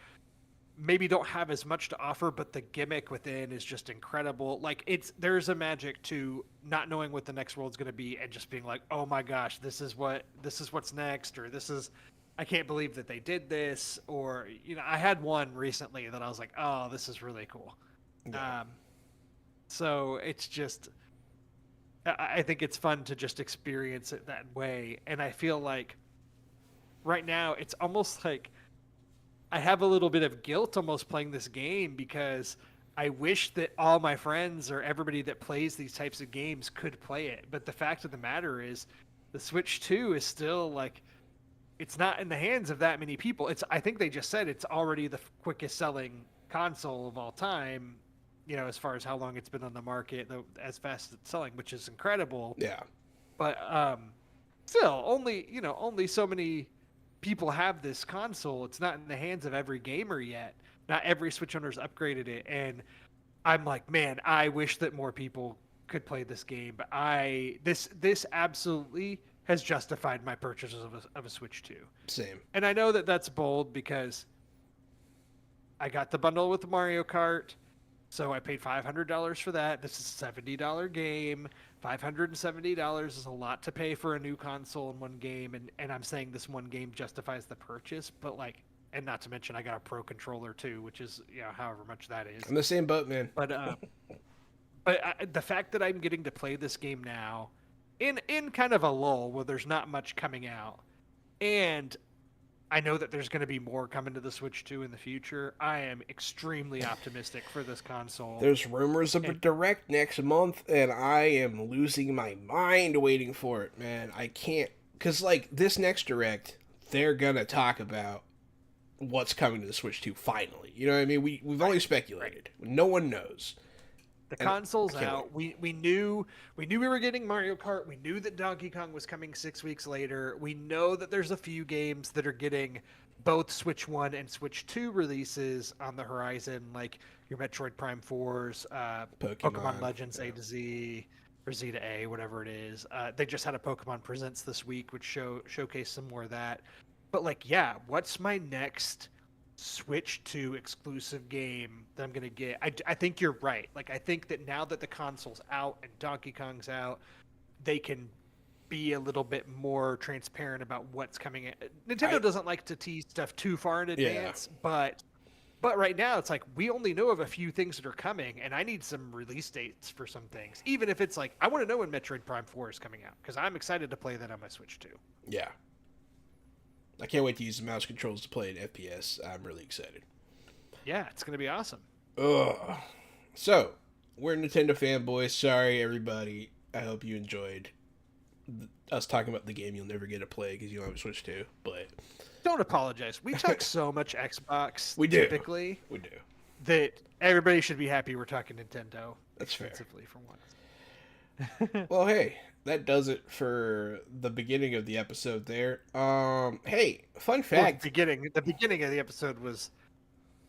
maybe don't have as much to offer, but the gimmick within is just incredible. Like there's a magic to not knowing what the next world's going to be and just being like, oh my gosh, this is what's next, or this is I can't believe that they did this. Or, I had one recently that I was like, oh, this is really cool. Yeah. So it's just, I think it's fun to just experience it that way. And I feel like right now it's almost like I have a little bit of guilt almost playing this game because I wish that all my friends or everybody that plays these types of games could play it. But the fact of the matter is, the Switch 2 is still like, it's not in the hands of that many people. I think they just said it's already the quickest selling console of all time, as far as how long it's been on the market, as fast as it's selling, which is incredible. Yeah. But still, only so many people have this console. It's not in the hands of every gamer yet. Not every Switch owner's upgraded it, and I'm like, man, I wish that more people could play this game. But this absolutely has justified my purchases of a Switch 2. Same. And I know that that's bold because I got the bundle with the Mario Kart, so I paid $500 for that. This is a $70 game. $570 is a lot to pay for a new console in one game, and I'm saying this one game justifies the purchase, but like, and not to mention I got a Pro controller too, which is however much that is. I'm the same boat, man. But the fact that I'm getting to play this game now, in kind of a lull where there's not much coming out, and I know that there's going to be more coming to the Switch 2 in the future. I am extremely optimistic for this console. There's rumors of a direct next month, and I am losing my mind waiting for it, man. I can't, because like this next direct, they're gonna talk about what's coming to the Switch 2 finally. You know what I mean? We've only speculated. No one knows. The console's out. We knew we were getting Mario Kart. We knew that Donkey Kong was coming 6 weeks later. We know that there's a few games that are getting both Switch 1 and Switch 2 releases on the horizon, like your Metroid Prime 4s, Pokemon Legends A to Z, or Z to A, whatever it is. They just had a Pokemon Presents this week, which showcased some more of that. But like, yeah, what's my next Switch 2 exclusive game that I'm gonna get? I think you're right. Like, I think that now that the console's out and Donkey Kong's out, they can be a little bit more transparent about what's coming in. Nintendo doesn't like to tease stuff too far in advance, but right now it's like we only know of a few things that are coming, and I need some release dates for some things. Even if it's like, I want to know when Metroid Prime 4 is coming out, because I'm excited to play that on my Switch 2. Yeah. I can't wait to use the mouse controls to play an FPS. I'm really excited. Yeah, it's going to be awesome. Ugh. So, we're Nintendo fanboys. Sorry, everybody. I hope you enjoyed us talking about the game you'll never get to play because you don't have a Switch 2. But don't apologize. We talk so much Xbox. We do. Typically. We do. That everybody should be happy we're talking Nintendo. That's fair. For once. Well, hey. That does it for the beginning of the episode there. Hey, fun fact. Well, the beginning of the episode was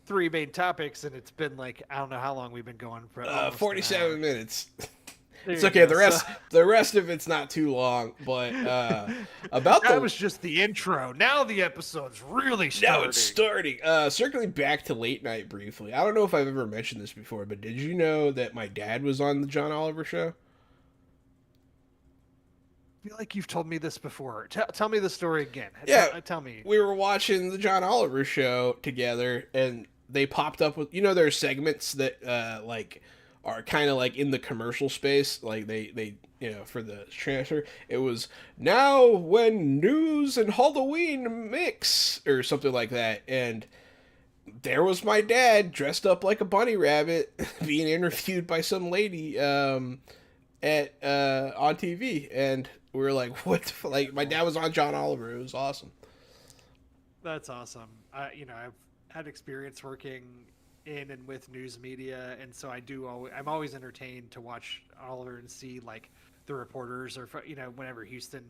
3 main topics, and it's been like, I don't know how long we've been going for. 47 minutes. It's okay. The rest of it's not too long, but that was just the intro. Now the episode's really starting. Now it's starting. Circling back to late night briefly. I don't know if I've ever mentioned this before, but did you know that my dad was on the John Oliver show? I feel like you've told me this before. Tell me the story again. Yeah, tell me. We were watching the John Oliver show together, and they popped up with, there's segments that like are kind of like in the commercial space, like they for the transfer. It was now when news and Halloween mix or something like that, and there was my dad dressed up like a bunny rabbit being interviewed by some lady on TV, and we were like, what? Like, my dad was on John Oliver. It was awesome. That's awesome. I've had experience working in and with news media, and so I'm always entertained to watch Oliver and see like the reporters or whenever Houston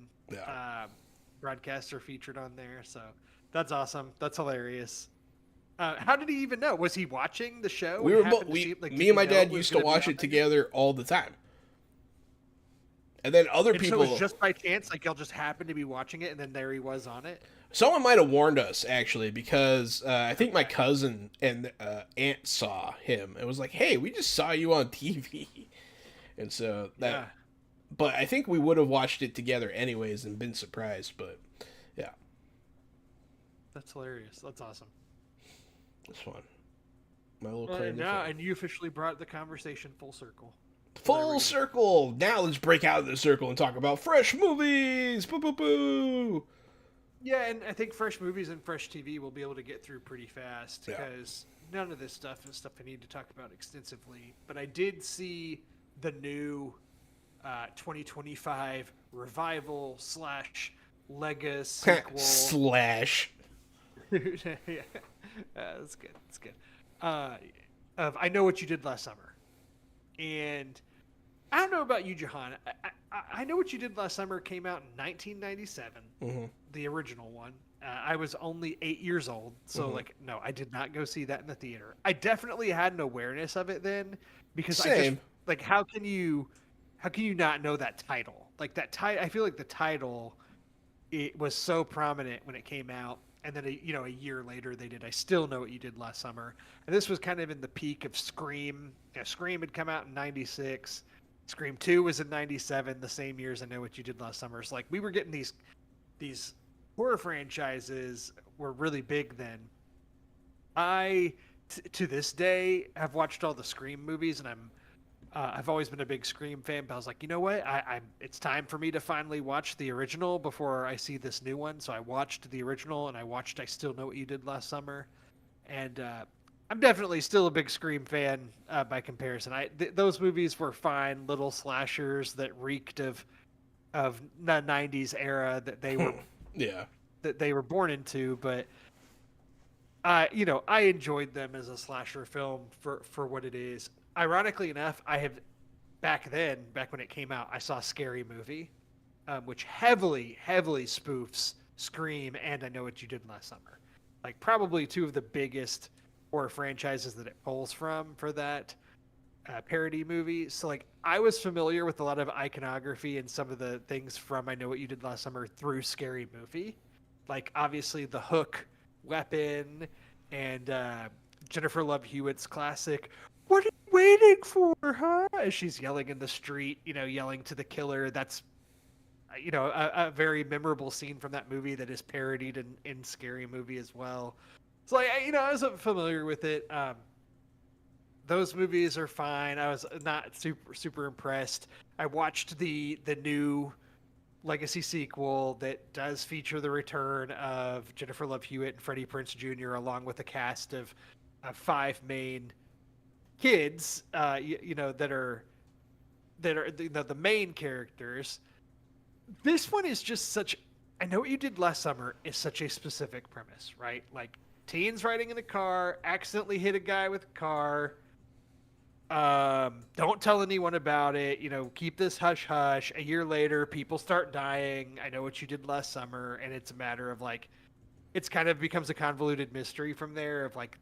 broadcasts are featured on there. So that's awesome. That's hilarious. How did he even know? Was he watching the show? Me and my dad used to watch it together all the time. And then other people. So it was just by chance, like y'all just happened to be watching it, and then there he was on it. Someone might have warned us actually, because I think my cousin and aunt saw him. It was like, "Hey, we just saw you on TV," and so that. Yeah. But I think we would have watched it together anyways and been surprised. But yeah. That's hilarious. That's awesome. It's fun. My little Well, claim and to now, fame. and you officially brought the conversation full circle. So there we Full go. circle. Now let's break out of the circle and talk about fresh movies. Boo boo boo. Yeah, and I think fresh movies and fresh TV will be able to get through pretty fast Yeah. because none of this stuff is stuff I need to talk about extensively. But I did see the new 2025 revival slash Lega sequel. Slash. Yeah, that's good. That's good. Uh, of I Know What You Did Last Summer, and I don't know about you, Jahan. I Know What You Did Last Summer came out in 1997, Mm-hmm. the original one. I was only 8 years old, so Mm-hmm. like, no, I did not go see that in the theater. I definitely had an awareness of it then because I just Same. like, how can you not know that title? Like that title, I feel like the title it was so prominent when it came out, and then a year later they did I Still Know What You Did Last Summer, and this was kind of in the peak of Scream. Scream had come out in '96. Scream 2 was in '97, the same year as I Know What You Did Last Summer. So like we were getting these horror franchises were really big then. To this day have watched all the Scream movies, and I've always been a big Scream fan, but I was like, you know what? It's time for me to finally watch the original before I see this new one. So I watched the original, and I watched I Still Know What You Did Last Summer, and I'm definitely still a big Scream fan by comparison. Those movies were fine little slashers that reeked of the '90s era Yeah. that they were born into, but I enjoyed them as a slasher film for what it is. Ironically enough, I have back when it came out, I saw Scary Movie, which heavily spoofs Scream and I Know What You Did Last Summer. Like probably two of the biggest horror franchises that it pulls from for that parody movie. So like I was familiar with a lot of iconography and some of the things from I Know What You Did Last Summer through Scary Movie. Like obviously the hook weapon and Jennifer Love Hewitt's classic "What are you waiting for, huh?" as she's yelling in the street, yelling to the killer. That's a very memorable scene from that movie that is parodied in Scary Movie as well. So like I was familiar with it. Those movies are fine. I was not super impressed. I watched the new Legacy sequel that does feature the return of Jennifer Love Hewitt and Freddie Prinze Jr. along with a cast of five main kids, that are the main characters. This one is just such. I Know What You Did Last Summer is such a specific premise, right? Like teens riding in a car, accidentally hit a guy with a car. Don't tell anyone about it. Keep this hush hush. A year later, people start dying. I Know What You Did Last Summer, and it's a matter of like, it's kind of becomes a convoluted mystery from there of like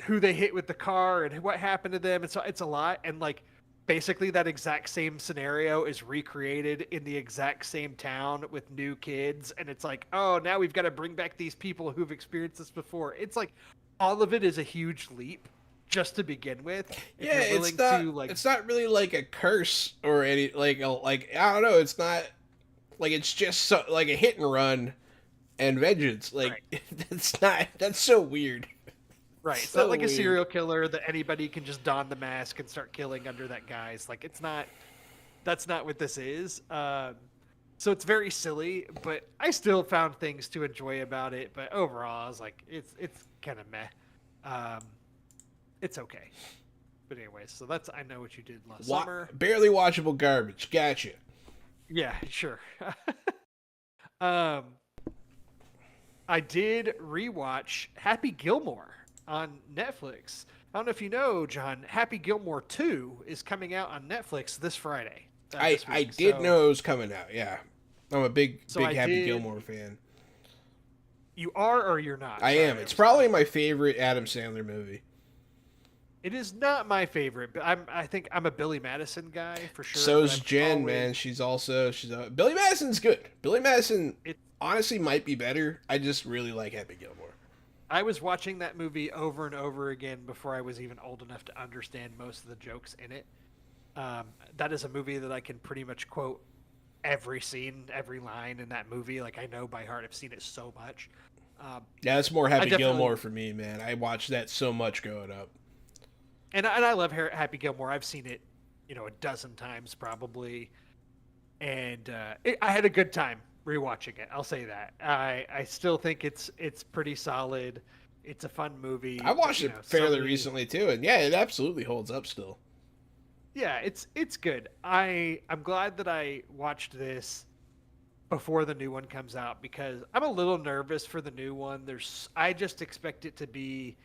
who they hit with the car and what happened to them. It's a lot, and like basically that exact same scenario is recreated in the exact same town with new kids, and it's like, oh, now we've got to bring back these people who've experienced this before. It's like all of it is a huge leap just to begin with. If Yeah, you're it's willing not. to like, It's not really like a curse or any like I don't know. It's not like it's just so, like a hit and run and vengeance. right, Like that's not. That's so weird. right. It's not So like a weird. serial killer that anybody can just don the mask and start killing under that guise. Like it's not. That's not what this is. So it's very silly, but I still found things to enjoy about it. But overall, I was like, it's kind of meh. Um, it's okay. But anyways, so that's I Know What You Did Last Summer. Barely watchable garbage. Gotcha. Yeah, sure. um, I did rewatch Happy Gilmore on Netflix. I don't know if you know, John. Happy Gilmore 2 is coming out on Netflix this Friday. This I week. did So, know it was coming out. Yeah, I'm a big so I Happy did. Gilmore fan. You are or you're not? I Sorry, am. It's probably my favorite Adam Sandler movie. It is not my favorite, but I think I'm a Billy Madison guy for sure. So's But Jen, man. Billy Madison's good. Billy Madison it, honestly might be better. I just really like Happy Gilmore. I was watching that movie over and over again before I was even old enough to understand most of the jokes in it. That is a movie that I can pretty much quote every scene, every line in that movie. Like I know by heart. I've seen it so much. Um, Yeah, that's more I Happy Gilmore definitely for me, man. I watched that so much growing up. and I love Happy Gilmore. I've seen it, a dozen times probably, and I had a good time rewatching it. I'll say that. I still think it's pretty solid. It's a fun I movie. watched it So fairly many. recently too, and yeah, it absolutely holds up still. Yeah, it's good. I'm glad that I watched this before the new one comes out because I'm a little nervous for the new one. I just expect it to be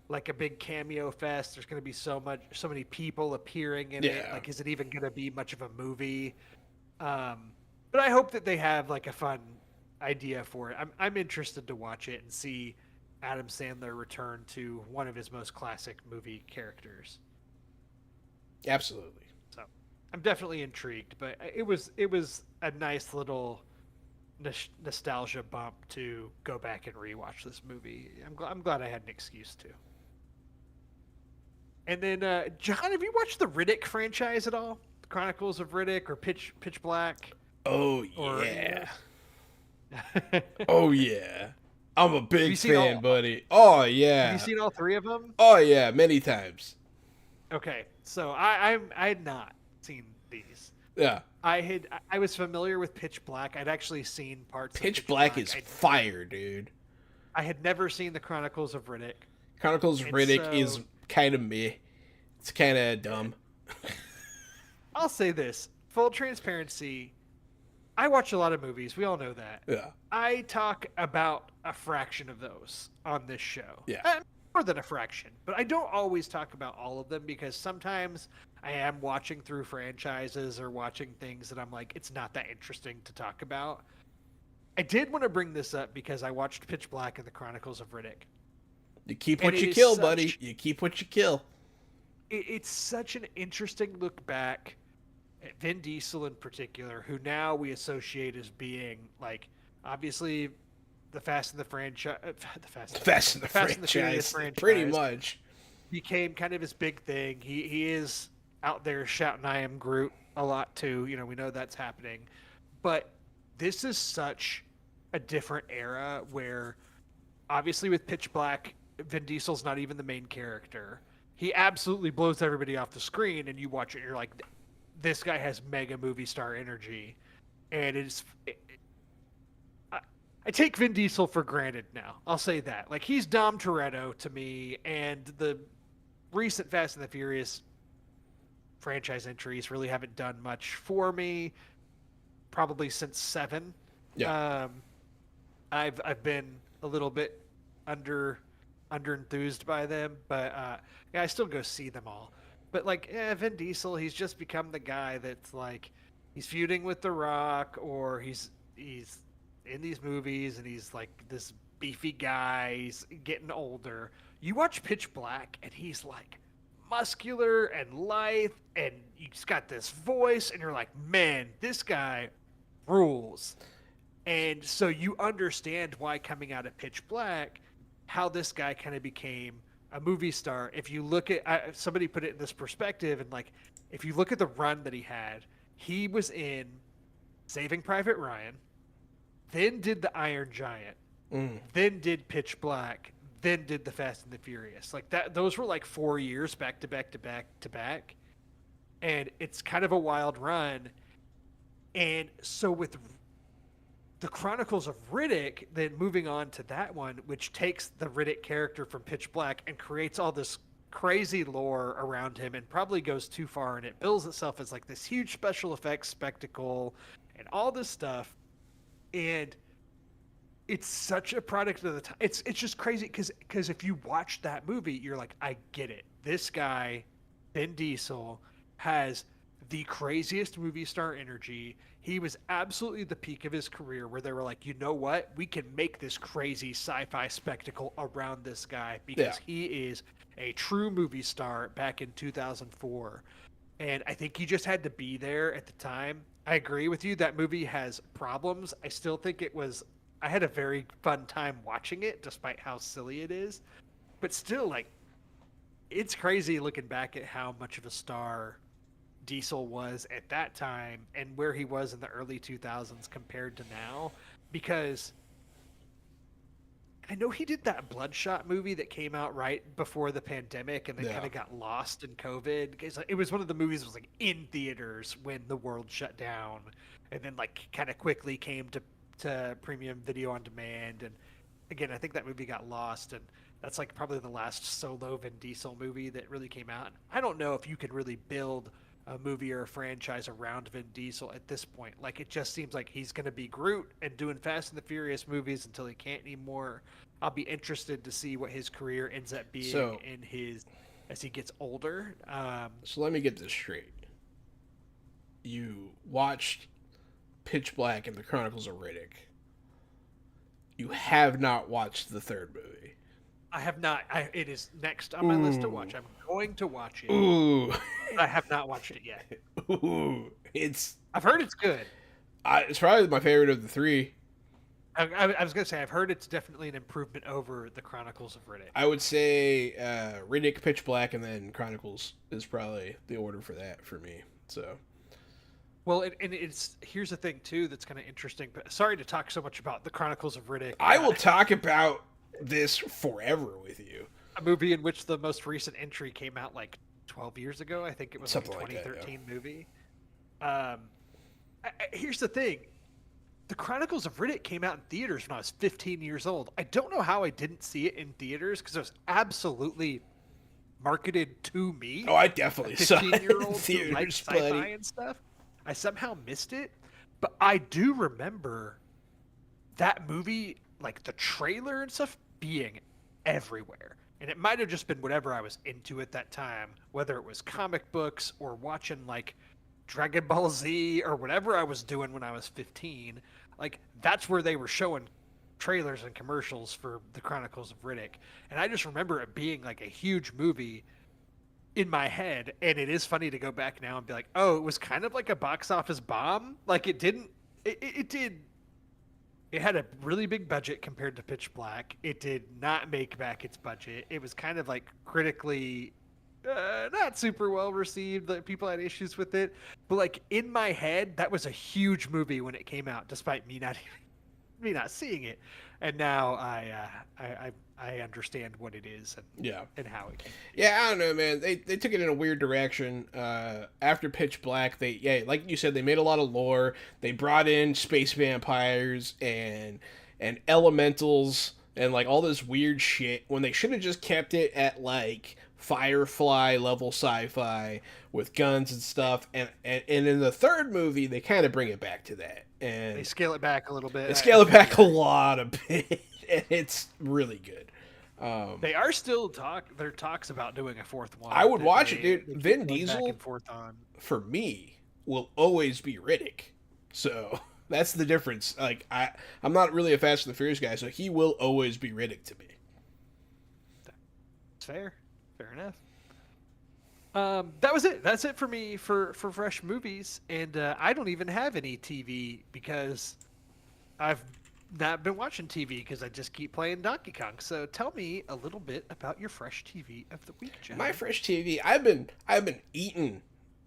like a big cameo fest. There's going to be so many people appearing in it. Yeah, Like, is it even going to be much of a movie? But I hope that they have like a fun idea for it. I'm interested to watch it and see Adam Sandler return to one of his most classic movie characters. absolutely. So I'm definitely intrigued. But it was a nice little nostalgia bump to go back and rewatch this movie. I'm glad I had an excuse to. And then, John, have you watched the Riddick franchise at all? The Chronicles of Riddick or Pitch Black Oh or any of yeah, those? oh yeah. I'm a Have you big seen fan, all? buddy. Oh Have you yeah, seen all three of them? oh yeah, many times. Okay, so I had not seen these. Yeah, I was familiar with Pitch Black. I'd actually seen parts of Pitch Pitch Black Black. is fire, dude. I had never seen the Chronicles of Riddick, Chronicles of and Riddick is so kind of meh. It's kind of dumb. I'll say this: full transparency. I watch a lot of movies. We all know that. Yeah, I talk about a fraction of those on this show. yeah, More than a fraction, but I don't always talk about all of them because sometimes I am watching through franchises or watching things that I'm like, it's not that interesting to talk about. I did want to bring this up because I watched Pitch Black and the Chronicles of Riddick. you keep And what it you is kill, buddy. You keep what you kill. it's such an interesting look back at Vin Diesel in particular, who now we associate as being like obviously the Fast and the franchise, Fast in the Fast and the Furious franchise, pretty franchise much. became kind of his big thing. He is out there shouting "I am Groot" a lot too. We know that's happening, but this is such a different era where obviously with Pitch Black, Vin Diesel's not even the main character. He absolutely blows everybody off the screen, and you watch it, and you're like, this guy has mega movie star energy, and I take Vin Diesel for granted now. I'll say that. Like he's Dom Toretto to me, and the recent Fast and the Furious franchise entries really haven't done much for me. Probably since 7. Yeah, Um, I've been a little bit under enthused by them, but yeah, I still go see them all. But like, Vin Diesel, he's just become the guy that's like, he's feuding with The Rock, or he's in these movies, and he's like this beefy guy. He's getting older. You watch Pitch Black, and he's like muscular and lithe, and he's got this voice, and you're like, man, this guy rules. And so you understand why coming out of Pitch Black, how this guy kind of became a movie star. If you look at somebody put it in this perspective, and like if you look at the run that he was in Saving Private Ryan, then did The Iron Giant, mm. then did Pitch Black, then did The Fast and the Furious. Like that, those were like 4 years back to back to back to back, and it's kind of a wild run. And so with the Chronicles of Riddick, then moving on to that one, which takes the Riddick character from Pitch Black and creates all this crazy lore around him, and probably goes too far, and it bills itself as like this huge special effects spectacle and all this stuff. And it's such a product of the time. It's just crazy because if you watch that movie, you're like, I get it. This guy, Vin Diesel, has the craziest movie star energy. He was absolutely the peak of his career, where they were like, you know what? We can make this crazy sci-fi spectacle around this guy because he is a true movie star back in 2004. And I think he just had to be there at the time. I agree with you. That movie has problems. I still think I had a very fun time watching it, despite how silly it is. But still, like, it's crazy looking back at how much of a star Diesel was at that time and where he was in the early 2000s compared to now, because I know he did that Bloodshot movie that came out right before the pandemic and then kind Yeah. of got lost in COVID. It was one of the movies that was like in theaters when the world shut down, and then like kind of quickly came to premium video on demand. And again, I think that movie got lost, and that's like probably the last solo Vin Diesel movie that really came out. And I don't know if you could really build a movie or a franchise around Vin Diesel at this point. Like it just seems like he's going to be Groot and doing Fast and the Furious movies until he can't anymore. I'll be interested to see what his career ends up being So in his as he gets older. so let me get this straight. You watched Pitch Black and the Chronicles of Riddick. You have not watched the third movie. I have not. It is next on my list to watch. I'm going to watch it. Ooh. I have not watched it yet. Ooh. I've heard it's good. It's probably my favorite of the three. I was going to say, I've heard it's definitely an improvement over the Chronicles of Riddick. I would say Riddick, Pitch Black, and then Chronicles is probably the order for that for me. So, Well, and it's here's the thing too that's kind of interesting. But sorry to talk so much about the Chronicles of Riddick. I will talk about this forever with you. A movie in which the most recent entry came out like 12 years ago. I think it was Something like a like that, 2013 movie. Here's the thing. The Chronicles of Riddick came out in theaters when I was 15 years old. I don't know how I didn't see it in theaters because it was absolutely marketed to me. Oh, I definitely saw it in 15-year-old who theaters, liked sci-fi buddy. and stuff. I somehow missed it, but I do remember that movie, like the trailer and stuff, being everywhere. And it might have just been whatever I was into at that time, whether it was comic books or watching like Dragon Ball Z or whatever I was doing when I was 15. Like that's where they were showing trailers and commercials for the Chronicles of Riddick. And I just remember it being like a huge movie in my head. And it is funny to go back now and be like, oh, it was kind of like a box office bomb. Like it didn't, it did. It had a really big budget compared to Pitch Black. It did not make back its budget. It was kind of like critically not super well received. Like, people had issues with it, but like in my head, that was a huge movie when it came out, despite me not seeing it. And now I understand what it is and how it came. Yeah, I don't know, man. They took it in a weird direction. After Pitch Black, like you said, they made a lot of lore. They brought in space vampires and elementals and like all this weird shit when they should have just kept it at like Firefly level sci-fi with guns and stuff. And in the third movie, they kind of bring it back to that. And They scale it back a little bit. they scale it back a lot a bit, and it's really good. They are still there are talks about doing a fourth one. I would watch it, dude. They keep Vin going Diesel, back and forth on. for me, will always be Riddick. So that's the difference. Like I'm not really a Fast and the Furious guy, so he will always be Riddick to me. It's fair enough. That was it. That's it for me for fresh movies, and I don't even have any TV because I've not been watching TV because I just keep playing Donkey Kong. So tell me a little bit about your fresh TV of the week, John. My fresh TV, I've been eating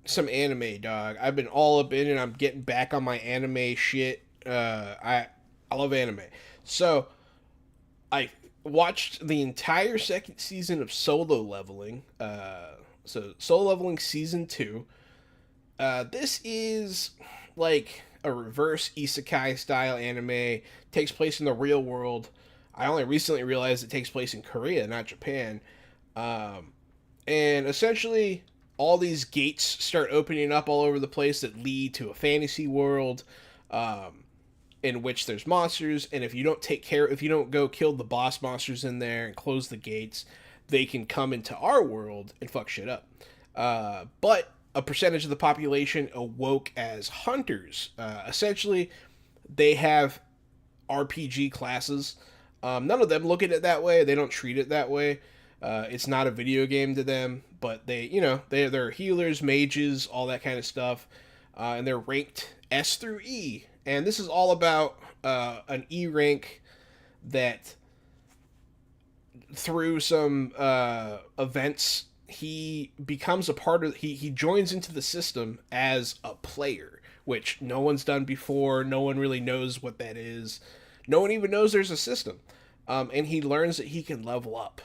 some anime, dog. I've been all up in it. I'm getting back on my anime shit. I love anime. So I watched the entire second season of Solo Leveling. So Solo Leveling season 2. This is like a reverse isekai style anime. Takes place in the real world. I only recently realized it takes place in Korea, not Japan. And essentially, all these gates start opening up all over the place that lead to a fantasy world, in which there's monsters. And if you don't go kill the boss monsters in there and close the gates, they can come into our world and fuck shit up. But a percentage of the population awoke as hunters. Essentially, they have RPG classes. None of them look at it that way. They don't treat it that way. It's not a video game to them, but they're healers, mages, all that kind of stuff, and they're ranked S through E. And this is all about an E rank that, through some events he becomes a part of he joins into the system as a player, which no one's done before. No one really knows what that is. No one even knows there's a system. And he learns that he can level up.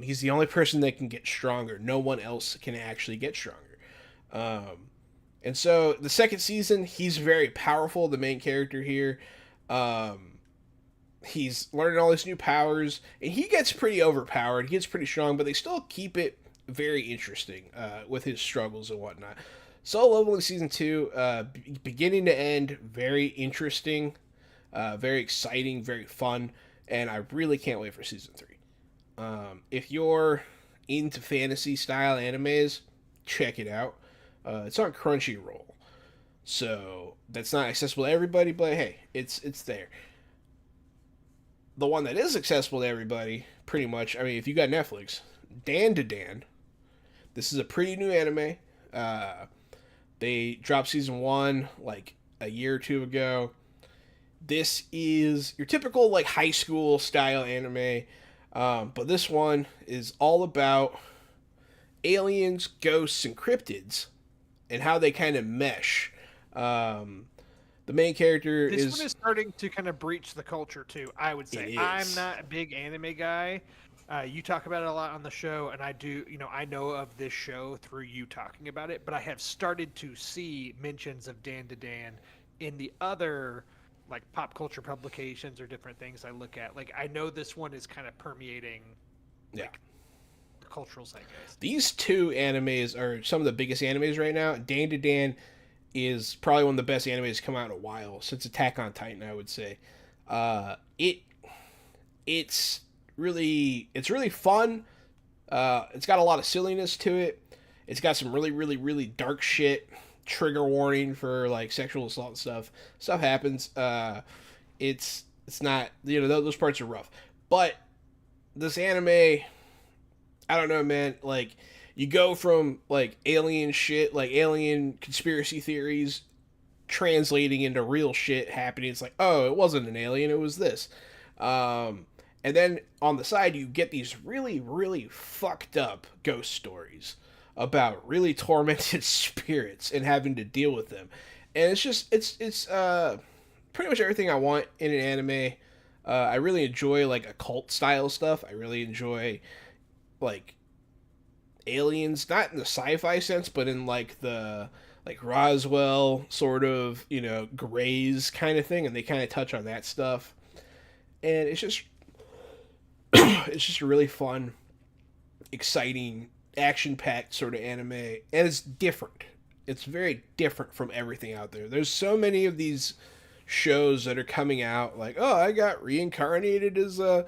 He's the only person that can get stronger. No one else can actually get stronger. And so the second season, he's very powerful, the main character here. He's learning all these new powers, and he gets pretty overpowered. He gets pretty strong, but they still keep it very interesting with his struggles and whatnot. Solo Leveling Season 2, beginning to end, very interesting, very exciting, very fun, and I really can't wait for Season 3. If you're into fantasy style animes, check it out. It's on Crunchyroll, so that's not accessible to everybody, but hey, it's there. The one that is accessible to everybody, pretty much, I mean, if you got Netflix, Dan to Dan. This is a pretty new anime. They dropped season 1 like a year or two ago. This is your typical like high school style anime, but this one is all about aliens, ghosts, and cryptids, and how they kind of mesh. The main character this one is starting to kind of breach the culture too. I would say I'm is. not a big anime guy. You talk about it a lot on the show, and I do. You know, I know of this show through you talking about it, but I have started to see mentions of Dan to Dan in the other like pop culture publications or different things I look at. Like I know this one is kind of permeating Yeah. like the cultural zeitgeist. These two animes are some of the biggest animes right now. Dan to Dan is probably one of the best animes to come out in a while since Attack on Titan, I would say. It's really fun. It's got a lot of silliness to it. It's got some really dark shit. Trigger warning for like sexual assault and stuff. Stuff happens. It's not, you know, those parts are rough. But this anime, I don't know, man. Like, you go from like alien shit, like alien conspiracy theories, translating into real shit happening. It's like, oh, it wasn't an alien, it was this. And then on the side, you get these really fucked up ghost stories about really tormented spirits and having to deal with them. And it's just, it's pretty much everything I want in an anime. I really enjoy like occult style stuff. I really enjoy like aliens, not in the sci-fi sense, but in like the like Roswell sort of, you know, Greys kind of thing, and they kind of touch on that stuff. And it's just it's just a really fun, exciting, action-packed sort of anime, and it's different. It's very different from everything out there. There's so many of these shows that are coming out like, oh, I got reincarnated as a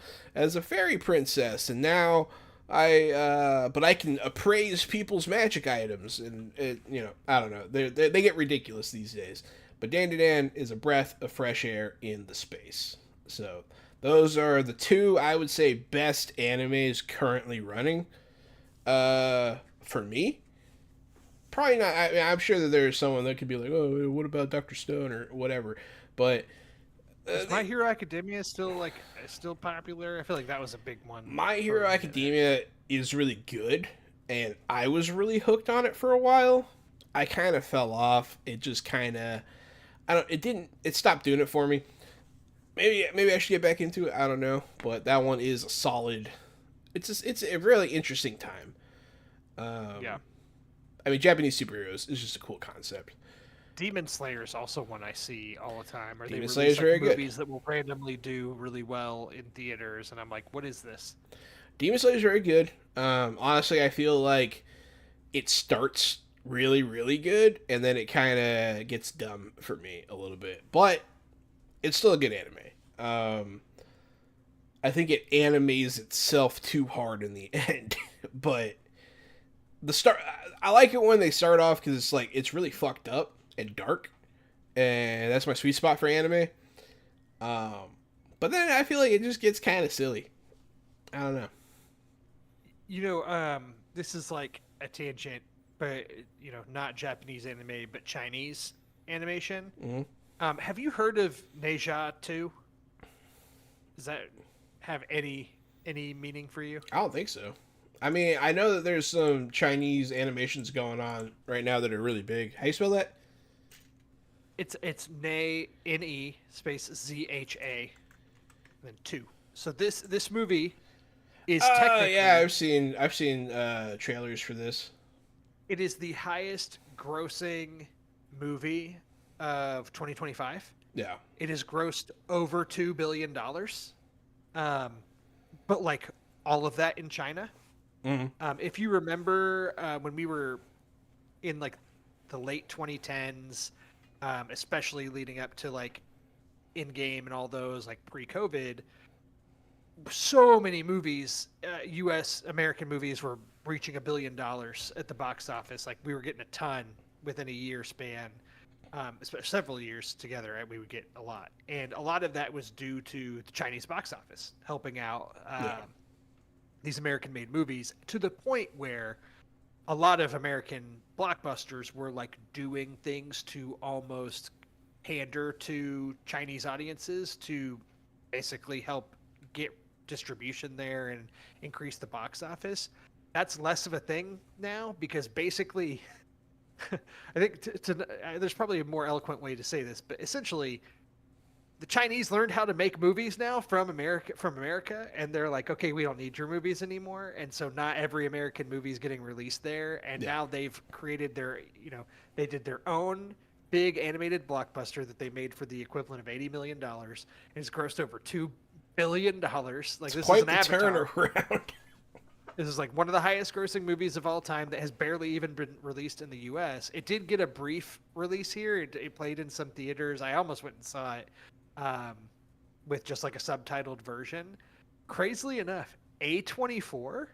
fairy princess, and now but I can appraise people's magic items, and it, you know, I don't know. They get ridiculous these days. But Dan to Dan is a breath of fresh air in the space. So those are the two I would say best animes currently running. For me, probably not. I mean, I'm sure that there's someone that could be like, oh, what about Dr. Stone or whatever. But Is My Hero Academia still popular? I feel like that was a big one. My Hero Academia is really good, and I was really hooked on it for a while. I kind of fell off. It just kind of, I don't. It didn't. It stopped doing it for me. Maybe I should get back into it. I don't know, but that one is a solid. It's a really interesting time. Yeah. I mean, Japanese superheroes is just a cool concept. Demon Slayer is also one I see all the time. Or Demon they Slayer is release very like, good. movies that will randomly do really well in theaters, and I'm like, what is this? Demon Slayer is very good. Honestly, I feel like it starts really good, and then it kind of gets dumb for me a little bit. But it's still a good anime. I think it animes itself too hard in the end, but the start. I like it when they start off because it's like it's really fucked up and dark, and that's my sweet spot for anime. But then I feel like it just gets kind of silly. I don't know. You know, this is like a tangent, but not Japanese anime, but Chinese animation. Mm-hmm. Have you heard of Neja 2? Does that have any meaning for you? I don't think so. I mean, I know that there's some Chinese animations going on right now that are really big. How you spell that? It's Ne space ZHA and then two. So this movie is Oh yeah, technically I've seen trailers for this. it is the highest grossing movie of 2025. Yeah. It has grossed over $2 billion. Um, but like all of that in China. Mm-hmm. If you remember when we were in like the late 2010s, especially leading up to like in game and all those like pre-COVID, so many movies, U.S. American movies, were reaching $1 billion at the box office. Like we were getting a ton within a year span, several years together. Right? We would get a lot, and a lot of that was due to the Chinese box office helping out Yeah. these American-made movies to the point where a lot of American blockbusters were like doing things to almost pander to Chinese audiences to basically help get distribution there and increase the box office. That's less of a thing now because basically, I think there's probably a more eloquent way to say this, but essentially, the Chinese learned how to make movies now from America, and they're like, okay, we don't need your movies anymore, and so not every American movie is getting released there, and Yeah. now they've created they did their own big animated blockbuster that they made for the equivalent of $80 million, and it's grossed over $2 billion. Like It's this is quite an the Avatar. turnaround. This is like one of the highest grossing movies of all time that has barely even been released in the US. It did get a brief release here. It played in some theaters. I almost went and saw it um, with just like a subtitled version. Crazily enough, A24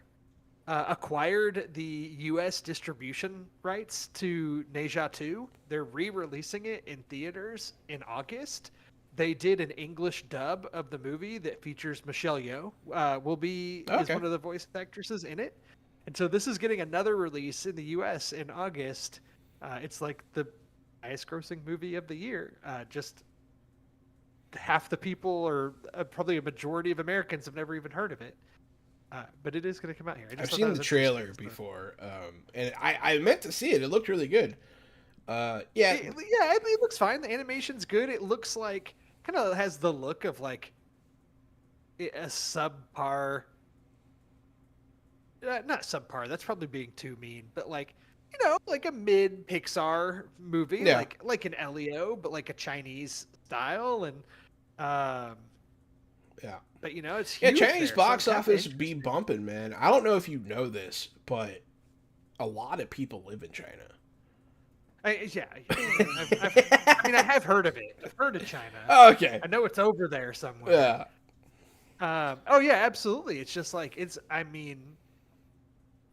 acquired the US distribution rights to Neja 2. They're re releasing it in theaters in August. They did an English dub of the movie that features Michelle Yeoh. Is Okay. one of the voice actresses in it, and so this is getting another release in the U.S. in August. It's like the highest-grossing movie of the year. Just half the people, or probably a majority of Americans, have never even heard of it. But it is going to come out here. I just I've thought that seen the was interesting. trailer before, and I meant to see it. It looked really good. Yeah, Yeah, it looks fine. The animation's good. It looks like kind of has the look of like a subpar, not subpar. That's probably being too mean, but like like a mid Pixar movie, yeah, like an Elio, but like a Chinese style, and um, yeah, but it's yeah. huge Chinese there, so I'm box kind of office be interested. bumping, man. I don't know if you know this, but a lot of people live in China. Yeah. I mean, I have heard of it. I've heard of China. Okay. I know it's over there somewhere. Yeah. Oh yeah, absolutely. It's just like it's. I mean,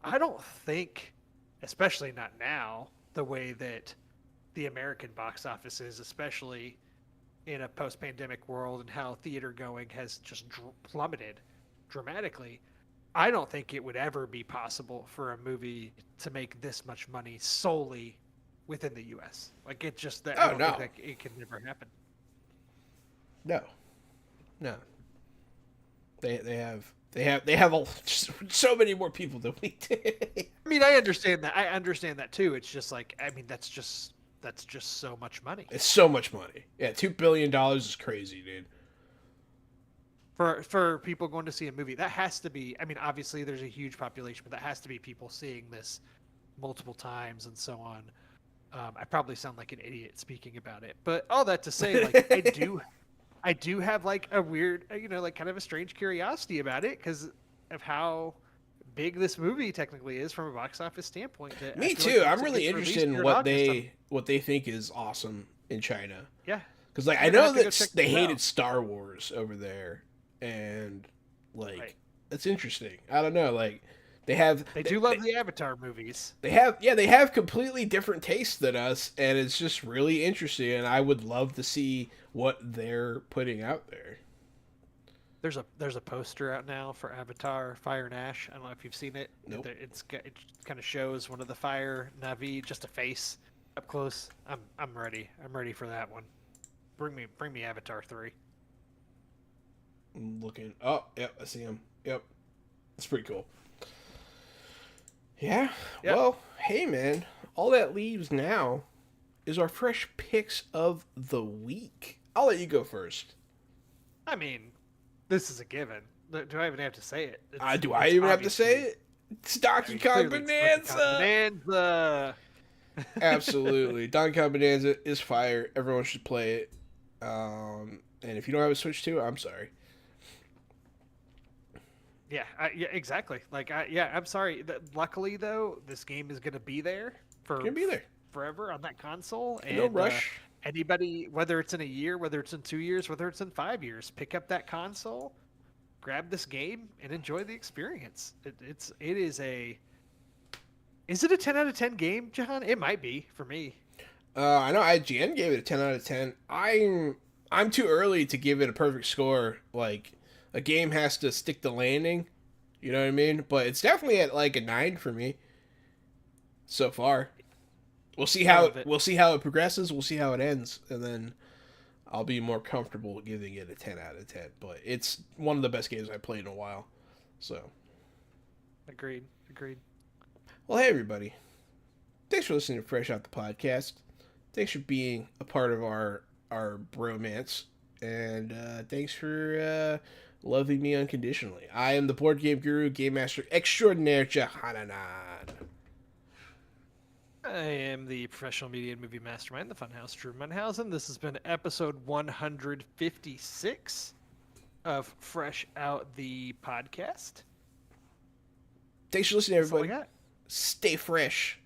I don't think, especially not now, the way that the American box office is, especially in a post-pandemic world, and how theater going has just plummeted dramatically. I don't think it would ever be possible for a movie to make this much money solely within the U.S. Like it just that I Oh don't think no, that it can never happen. no, no. They have so many more people than we do. I mean, I understand that. I understand that too. It's just like I mean, that's just so much money It's so much money. Yeah, $2 billion is crazy, dude. for people going to see a movie. That has to be. I mean, obviously there's a huge population, but that has to be people seeing this multiple times and so on. I probably sound like an idiot speaking about it, but all that to say, like I do have like a weird, like kind of a strange curiosity about it because of how big this movie technically is from a box office standpoint. That I Me feel like too. once I'm it really gets interested released in here in August, what they think is awesome in China. yeah, Because like I'm I gonna know have to go that check they this hated out. Star Wars over there, and like Right. it's interesting. I don't know. Like they have They do love the Avatar movies. they have completely different tastes than us, and it's just really interesting. And I would love to see what they're putting out there. There's a poster out now for Avatar Fire and Ash. I don't know if you've seen it. Nope. It kind of shows one of the fire Navi, just a face up close. I'm ready. I'm ready for that one. Bring me Avatar 3. I'm looking. Oh, yep, I see him. Yep, it's pretty cool. Yeah. Yep. Well, hey man, all that leaves now is our fresh picks of the week. I'll let you go first. I mean, this is a given. Do I even have to say it? Do I It's even have to say obviously. it? It's I Donkey mean, Kong clearly it's Donkey Kong Bonanza. Bonanza. Absolutely, Donkey Kong Bonanza is fire. Everyone should play it. And if you don't have a Switch too, I'm sorry. Yeah, yeah, exactly. Yeah, I'm sorry. Luckily, though, this game is going to be there It's for gonna be there. forever on that console, No and rush. anybody, whether it's in a year, whether it's in 2 years, whether it's in 5 years, pick up that console, grab this game, and enjoy the experience. It is a. Is it a 10 out of 10 game, John? It might be for me. I know IGN gave it a 10 out of 10. I'm too early to give it a perfect score. Like a game has to stick the landing. You know what I mean? But it's definitely at like a 9 for me so far. I love it. We'll see how it progresses. We'll see how it ends, and then I'll be more comfortable giving it a 10 out of 10. But it's one of the best games I've played in a while. So, Agreed. Agreed. well, hey everybody. Thanks for listening to Fresh Out the Podcast. Thanks for being a part of our bromance, and thanks for loving me unconditionally. I am the board game guru, game master extraordinaire, Jahananan. I am the professional media and movie mastermind, the Funhouse Drew Munhausen. This has been episode 156 of Fresh Out the Podcast. Thanks for listening, That's all I everybody. got. Stay fresh.